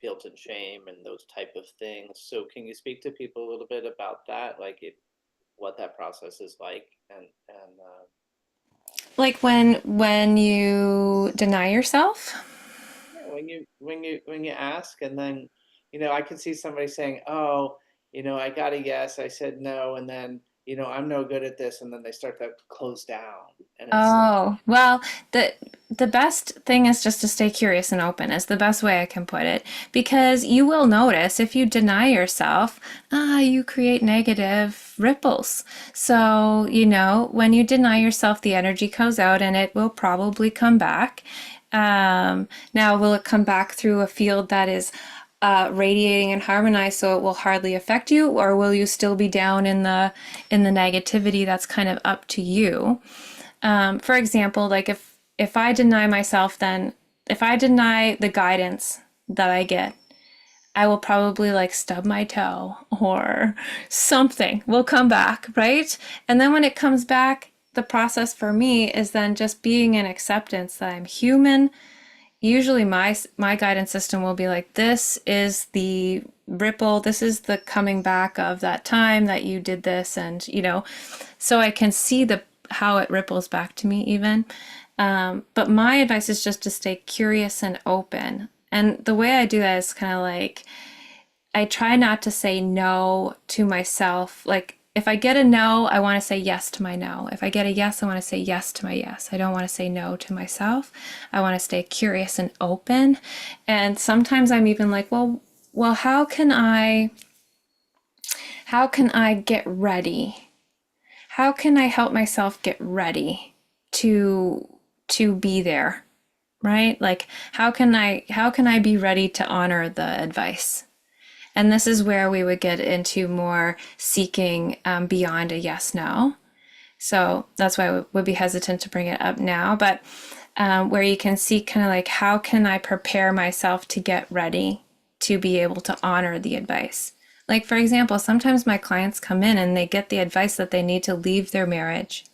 guilt and shame and those type of things. So can you speak to people a little bit about that, like what that process is like, and Like when you deny yourself. yeah, when you ask, and then I could see somebody saying, "Oh, I got a yes, I said no," and then I'm no good at this, and then they start to close down, and it's like, Oh, well, the best thing is just to stay curious and open is the best way I can put it. Because you will notice if you deny yourself, you create negative ripples. So, when you deny yourself, the energy goes out and it will probably come back. Now, will it come back through a field that is radiating and harmonized so it will hardly affect you, or will you still be down in the negativity? That's kind of up to you. For example, like if I deny myself, then if I deny the guidance that I get, I will probably like stub my toe or something will come back, right? And then when it comes back, the process for me is then just being in acceptance that I'm human. Usually my guidance system will be like, this is the ripple, this is the coming back of that time that you did this, and so I can see how it ripples back to me even. But my advice is just to stay curious and open. And the way I do that is kind of like, I try not to say no to myself. Like if I get a no, I want to say yes to my no. If I get a yes, I want to say yes to my yes. I don't want to say no to myself. I want to stay curious and open. And sometimes I'm even like, well, how can I get ready? How can I help myself get ready to be there? Right? Like how can I be ready to honor the advice? And this is where we would get into more seeking beyond a yes no. So that's why I would be hesitant to bring it up now. But where you can see kind of like, how can I prepare myself to get ready to be able to honor the advice? Like, for example, sometimes my clients come in and they get the advice that they need to leave their marriage.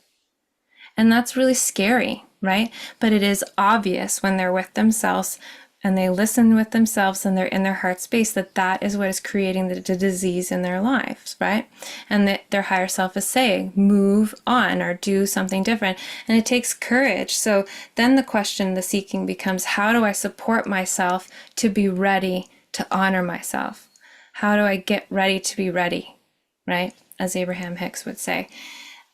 And that's really scary, right? But it is obvious when they're with themselves and they listen with themselves and they're in their heart space that that is what is creating the disease in their lives, right? And that their higher self is saying, move on or do something different. And it takes courage. So then the question, the seeking becomes, how do I support myself to be ready to honor myself? How do I get ready to be ready, right? As Abraham Hicks would say.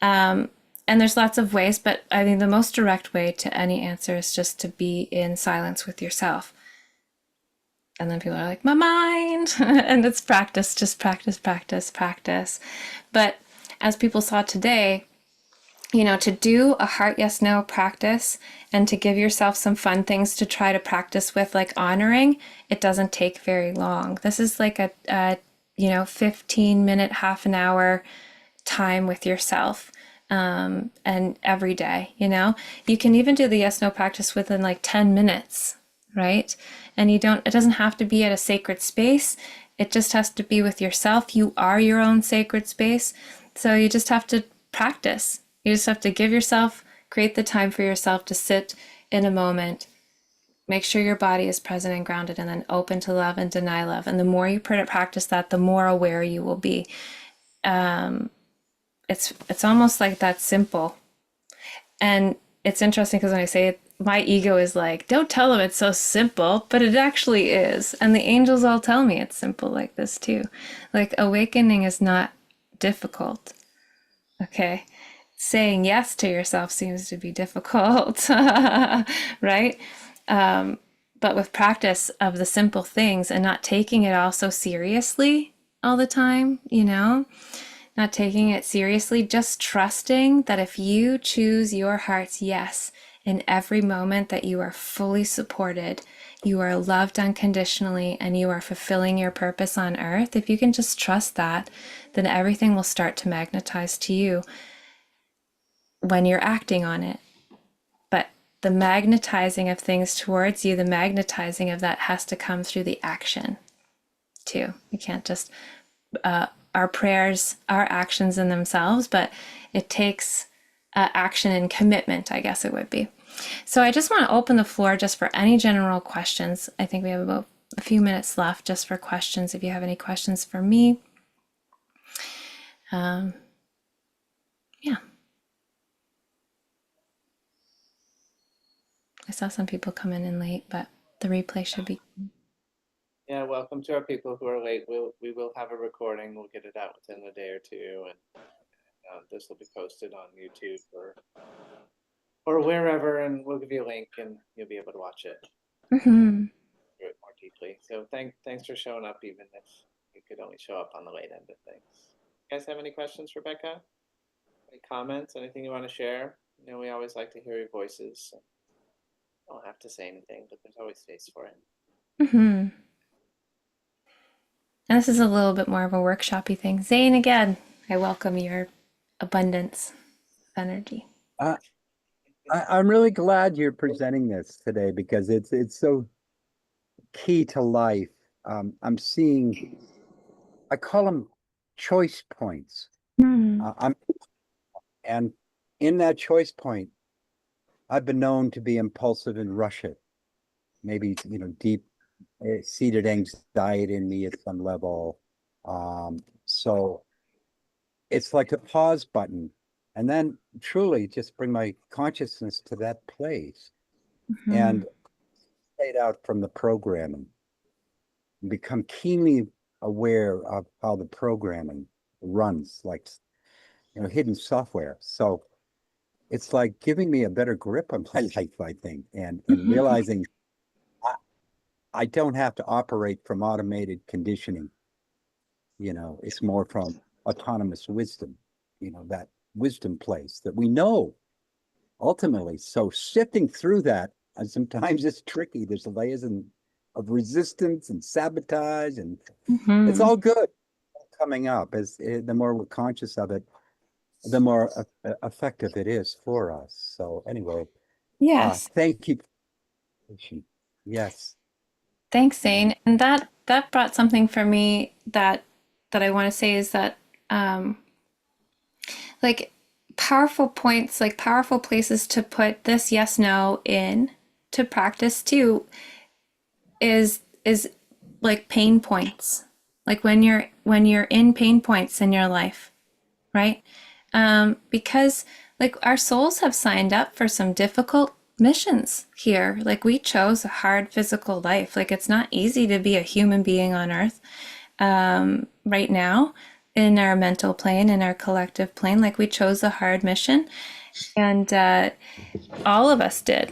And there's lots of ways, but I think the most direct way to any answer is just to be in silence with yourself. And then people are like, my mind. And it's practice, just practice, practice, practice. But as people saw today, you know, to do a heart yes no practice and to give yourself some fun things to try to practice with, like honoring, it doesn't take very long. This is like a 15-minute, half an hour time with yourself. And every day, you can even do the yes no practice within like 10 minutes, right? And it doesn't have to be at a sacred space. It just has to be with yourself. You are your own sacred space. So you just have to practice. You just have to create the time for yourself to sit in a moment, make sure your body is present and grounded, and then open to love and deny love. And the more you practice that, the more aware you will be. It's almost like that simple. And it's interesting because when I say it, my ego is like, don't tell them it's so simple, but it actually is. And the angels all tell me it's simple like this too. Like, awakening is not difficult. Okay. Saying yes to yourself seems to be difficult, right? But with practice of the simple things and not taking it all so seriously all the time, not taking it seriously, just trusting that if you choose your heart's yes in every moment, that you are fully supported, you are loved unconditionally, and you are fulfilling your purpose on earth. If you can just trust that, then everything will start to magnetize to you when you're acting on it. But the magnetizing of things towards you, the magnetizing of that has to come through the action too. You can't just our prayers are actions in themselves, but it takes action and commitment, I guess it would be. So I just want to open the floor just for any general questions. I think we have about a few minutes left just for questions. If you have any questions for me. Yeah. I saw some people come in late, but the replay should be. Yeah, welcome to our people who are late. We will have a recording. We'll get it out within a day or two, and this will be posted on YouTube or wherever, and we'll give you a link, and you'll be able to watch it do it more deeply. So thanks for showing up, even if you could only show up on the late end of things. You guys have any questions for Becca? Any comments? Anything you want to share? We always like to hear your voices. So I don't have to say anything, but there's always space for it. And this is a little bit more of a workshop-y thing. Zane, again, I welcome your abundance of energy. I'm really glad you're presenting this today because it's so key to life. I'm seeing, I call them choice points. And in that choice point, I've been known to be impulsive and rush it. Maybe, deep seated anxiety in me at some level. So it's like a pause button. And then truly just bring my consciousness to that place and fade out from the programming. Become keenly aware of how the programming runs, like hidden software. So it's like giving me a better grip on my life, I think, and realizing I don't have to operate from automated conditioning. It's more from autonomous wisdom, that wisdom place that we know ultimately. So sifting through that, and sometimes it's tricky. There's layers and of resistance and sabotage, and it's Hmm. all good coming up. As the more we're conscious of it, the more effective it is for us. So anyway, Yes. thank you. Yes. Thanks, And Zane. And that brought something for me that I want to say is that um, like powerful points, like powerful places to put this yes no in to practice too is like pain points. Like when you're in pain points in your life, right? Because like our souls have signed up for some difficult missions here. Like we chose a hard physical life. Like it's not easy to be a human being on earth right now in our mental plane, in our collective plane. Like we chose a hard mission, and all of us did.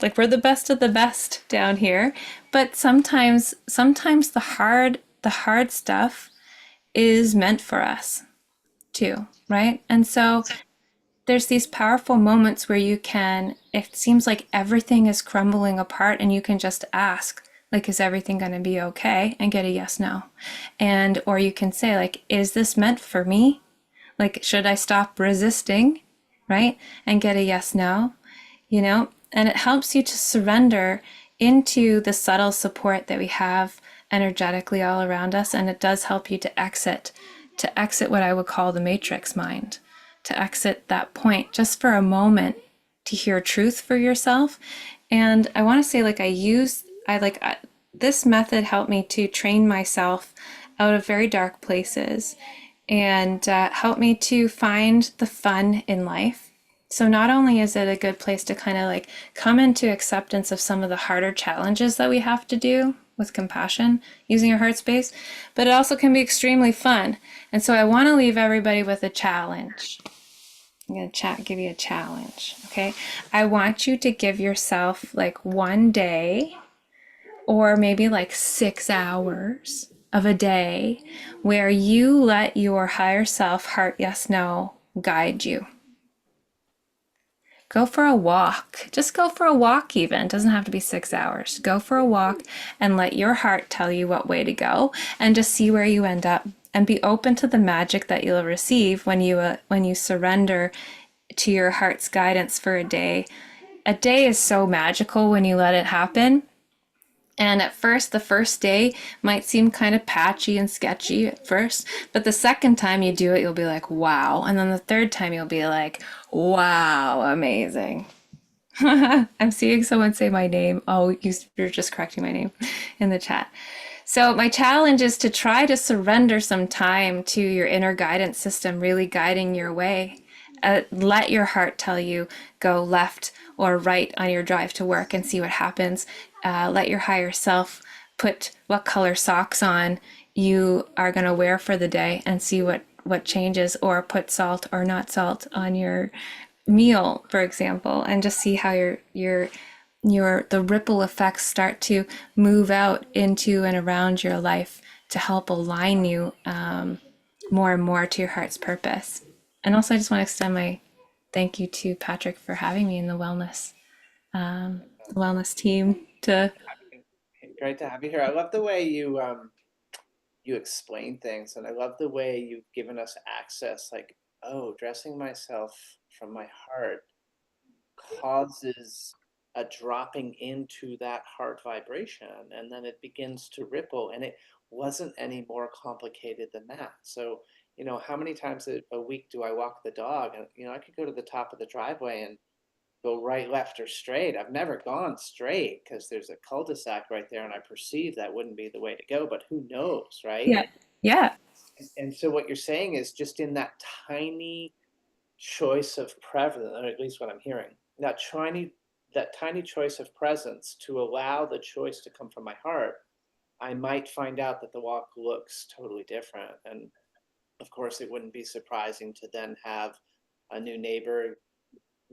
Like we're the best of the best down here. But sometimes the hard stuff is meant for us too, right? And so there's these powerful moments where you can, it seems like everything is crumbling apart and you can just ask, like, is everything going to be okay? And get a yes, no. And, or you can say, like, is this meant for me? Like, should I stop resisting? Right? And get a yes, no, and it helps you to surrender into the subtle support that we have energetically all around us. And it does help you to exit what I would call the matrix mind, to exit that point just for a moment to hear truth for yourself. And I want to say, like, this method helped me to train myself out of very dark places and helped me to find the fun in life. So not only is it a good place to kind of like come into acceptance of some of the harder challenges that we have to do with compassion using your heart space, but it also can be extremely fun. And so I want to leave everybody with a challenge. I'm going to give you a challenge. Okay. I want you to give yourself like one day or maybe like 6 hours of a day where you let your higher self, heart yes, no, guide you. Go for a walk. Just go for a walk, even. It doesn't have to be 6 hours. Go for a walk and let your heart tell you what way to go and just see where you end up. And be open to the magic that you'll receive when you surrender to your heart's guidance for a day. A day is so magical when you let it happen. And at first, the first day might seem kind of patchy and sketchy at first, but the second time you do it, you'll be like, wow. And then the third time, you'll be like, wow, amazing. I'm seeing someone say my name. Oh, you're just correcting my name in the chat. So my challenge is to try to surrender some time to your inner guidance system, really guiding your way. Let your heart tell you go left or right on your drive to work and see what happens. Let your higher self put what color socks on you are going to wear for the day and see what changes, or put salt or not salt on your meal, for example, and just see how the ripple effects start to move out into and around your life to help align you more and more to your heart's purpose. And also, I just want to extend my thank you to Patrick for having me in the wellness team. To Great to have you here. I love the way you explain things, and I love the way you've given us access. Like, oh, dressing myself from my heart causes a dropping into that heart vibration, and then it begins to ripple, and it wasn't any more complicated than that. So, how many times a week do I walk the dog? And, I could go to the top of the driveway and go right, left, or straight. I've never gone straight because there's a cul-de-sac right there, and I perceive that wouldn't be the way to go, but who knows, right? yeah, yeah, And so what you're saying is just in that tiny choice of presence, or at least what I'm hearing, that tiny choice of presence to allow the choice to come from my heart, I might find out that the walk looks totally different. And of course, it wouldn't be surprising to then have a new neighbor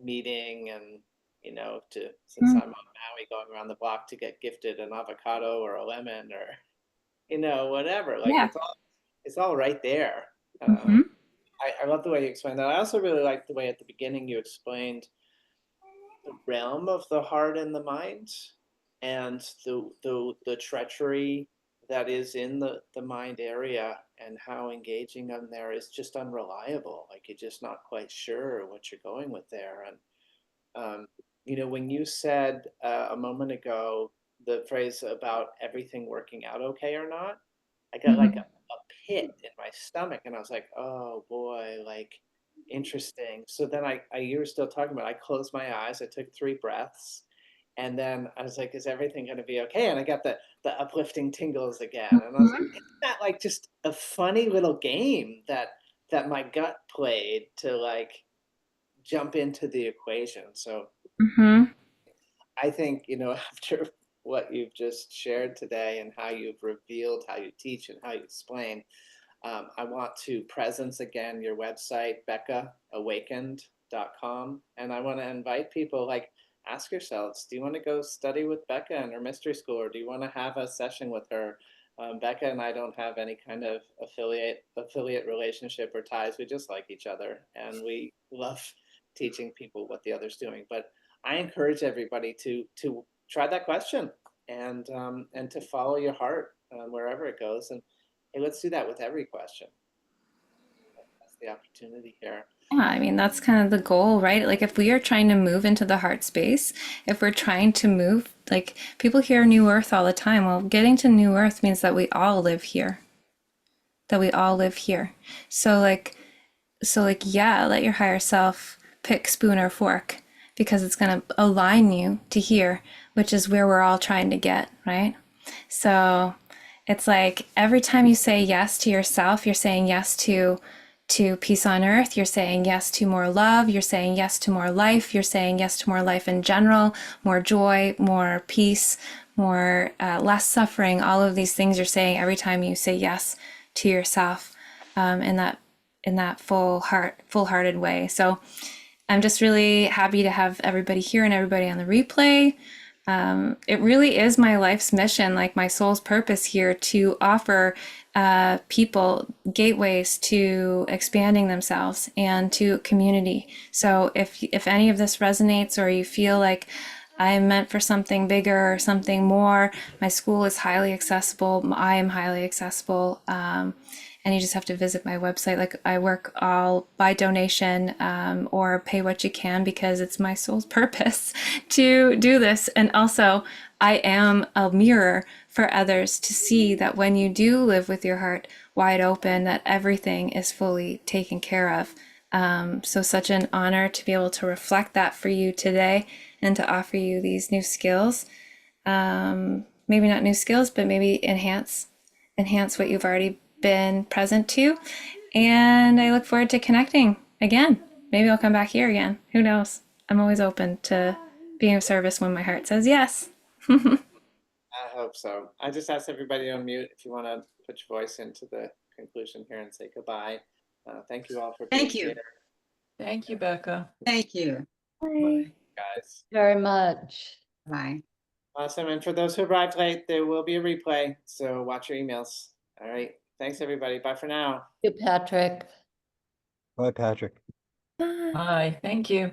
meeting, and since mm, I'm on Maui, going around the block to get gifted an avocado or a lemon, or whatever. Like yeah. it's all right there. Hmm. I love the way you explained that. I also really like the way at the beginning you explained the realm of the heart and the mind, and the treachery that is in the mind area, and how engaging them there is just unreliable. Like, you're just not quite sure what you're going with there. And you know, when you said a moment ago the phrase about everything working out okay or not, I got like a pit in my stomach, and I was like, oh boy, like, interesting. So then you were still talking about, I closed my eyes, I took 3 breaths, and then I was like, is everything going to be okay? And I got the uplifting tingles again. And I was like, isn't that like just a funny little game that my gut played to like jump into the equation? So Mm-hmm. I think, you know, after what you've just shared today and how you've revealed how you teach and how you explain, I want to presence again your website, BeccaAwakened.com. And I want to invite people, like, ask yourselves, do you want to go study with Becca in her mystery school, or do you want to have a session with her? Becca and I don't have any kind of affiliate relationship or ties. We just like each other, and we love teaching people what the other's doing. But I encourage everybody to try that question, and to follow your heart wherever it goes. And hey, let's do that with every question. That's the opportunity here. Yeah, I mean, that's kind of the goal, right? Like, if we are trying to move into the heart space, if we're trying to move, like, people hear New Earth all the time. Well, getting to New Earth means that we all live here, that we all live here. So, like, yeah, let your higher self pick spoon or fork, because it's going to align you to here, which is where we're all trying to get, right? So it's like every time you say yes to yourself, you're saying yes to peace on earth, you're saying yes to more love, you're saying yes to more life, you're saying yes to more life in general, more joy, more peace, more less suffering. All of these things you're saying every time you say yes to yourself, in that full-hearted way. So I'm just really happy to have everybody here and everybody on the replay. It really is my life's mission, like my soul's purpose here, to offer people gateways to expanding themselves and to community. So if any of this resonates, or you feel like I'm meant for something bigger or something more, my school is highly accessible. I am highly accessible. And you just have to visit my website. Like, I work all by donation, or pay what you can, because it's my soul's purpose to do this. And also, I am a mirror for others to see that when you do live with your heart wide open, that everything is fully taken care of. So such an honor to be able to reflect that for you today, and to offer you these new skills. Maybe not new skills, but maybe enhance what you've already been present to. And I look forward to connecting again. Maybe I'll come back here again. Who knows? I'm always open to being of service when my heart says yes. I hope so. I just asked everybody to unmute if you want to put your voice into the conclusion here and say goodbye. Thank you all for being Thank you. here, Thank you, Becca. Thank you. Bye. guys. Very much. Bye. Awesome. And for those who arrived late, there will be a replay, so watch your emails. All right. Thanks, everybody. Bye for now. Thank you, Patrick. Bye, Patrick. Bye. Bye. Thank you.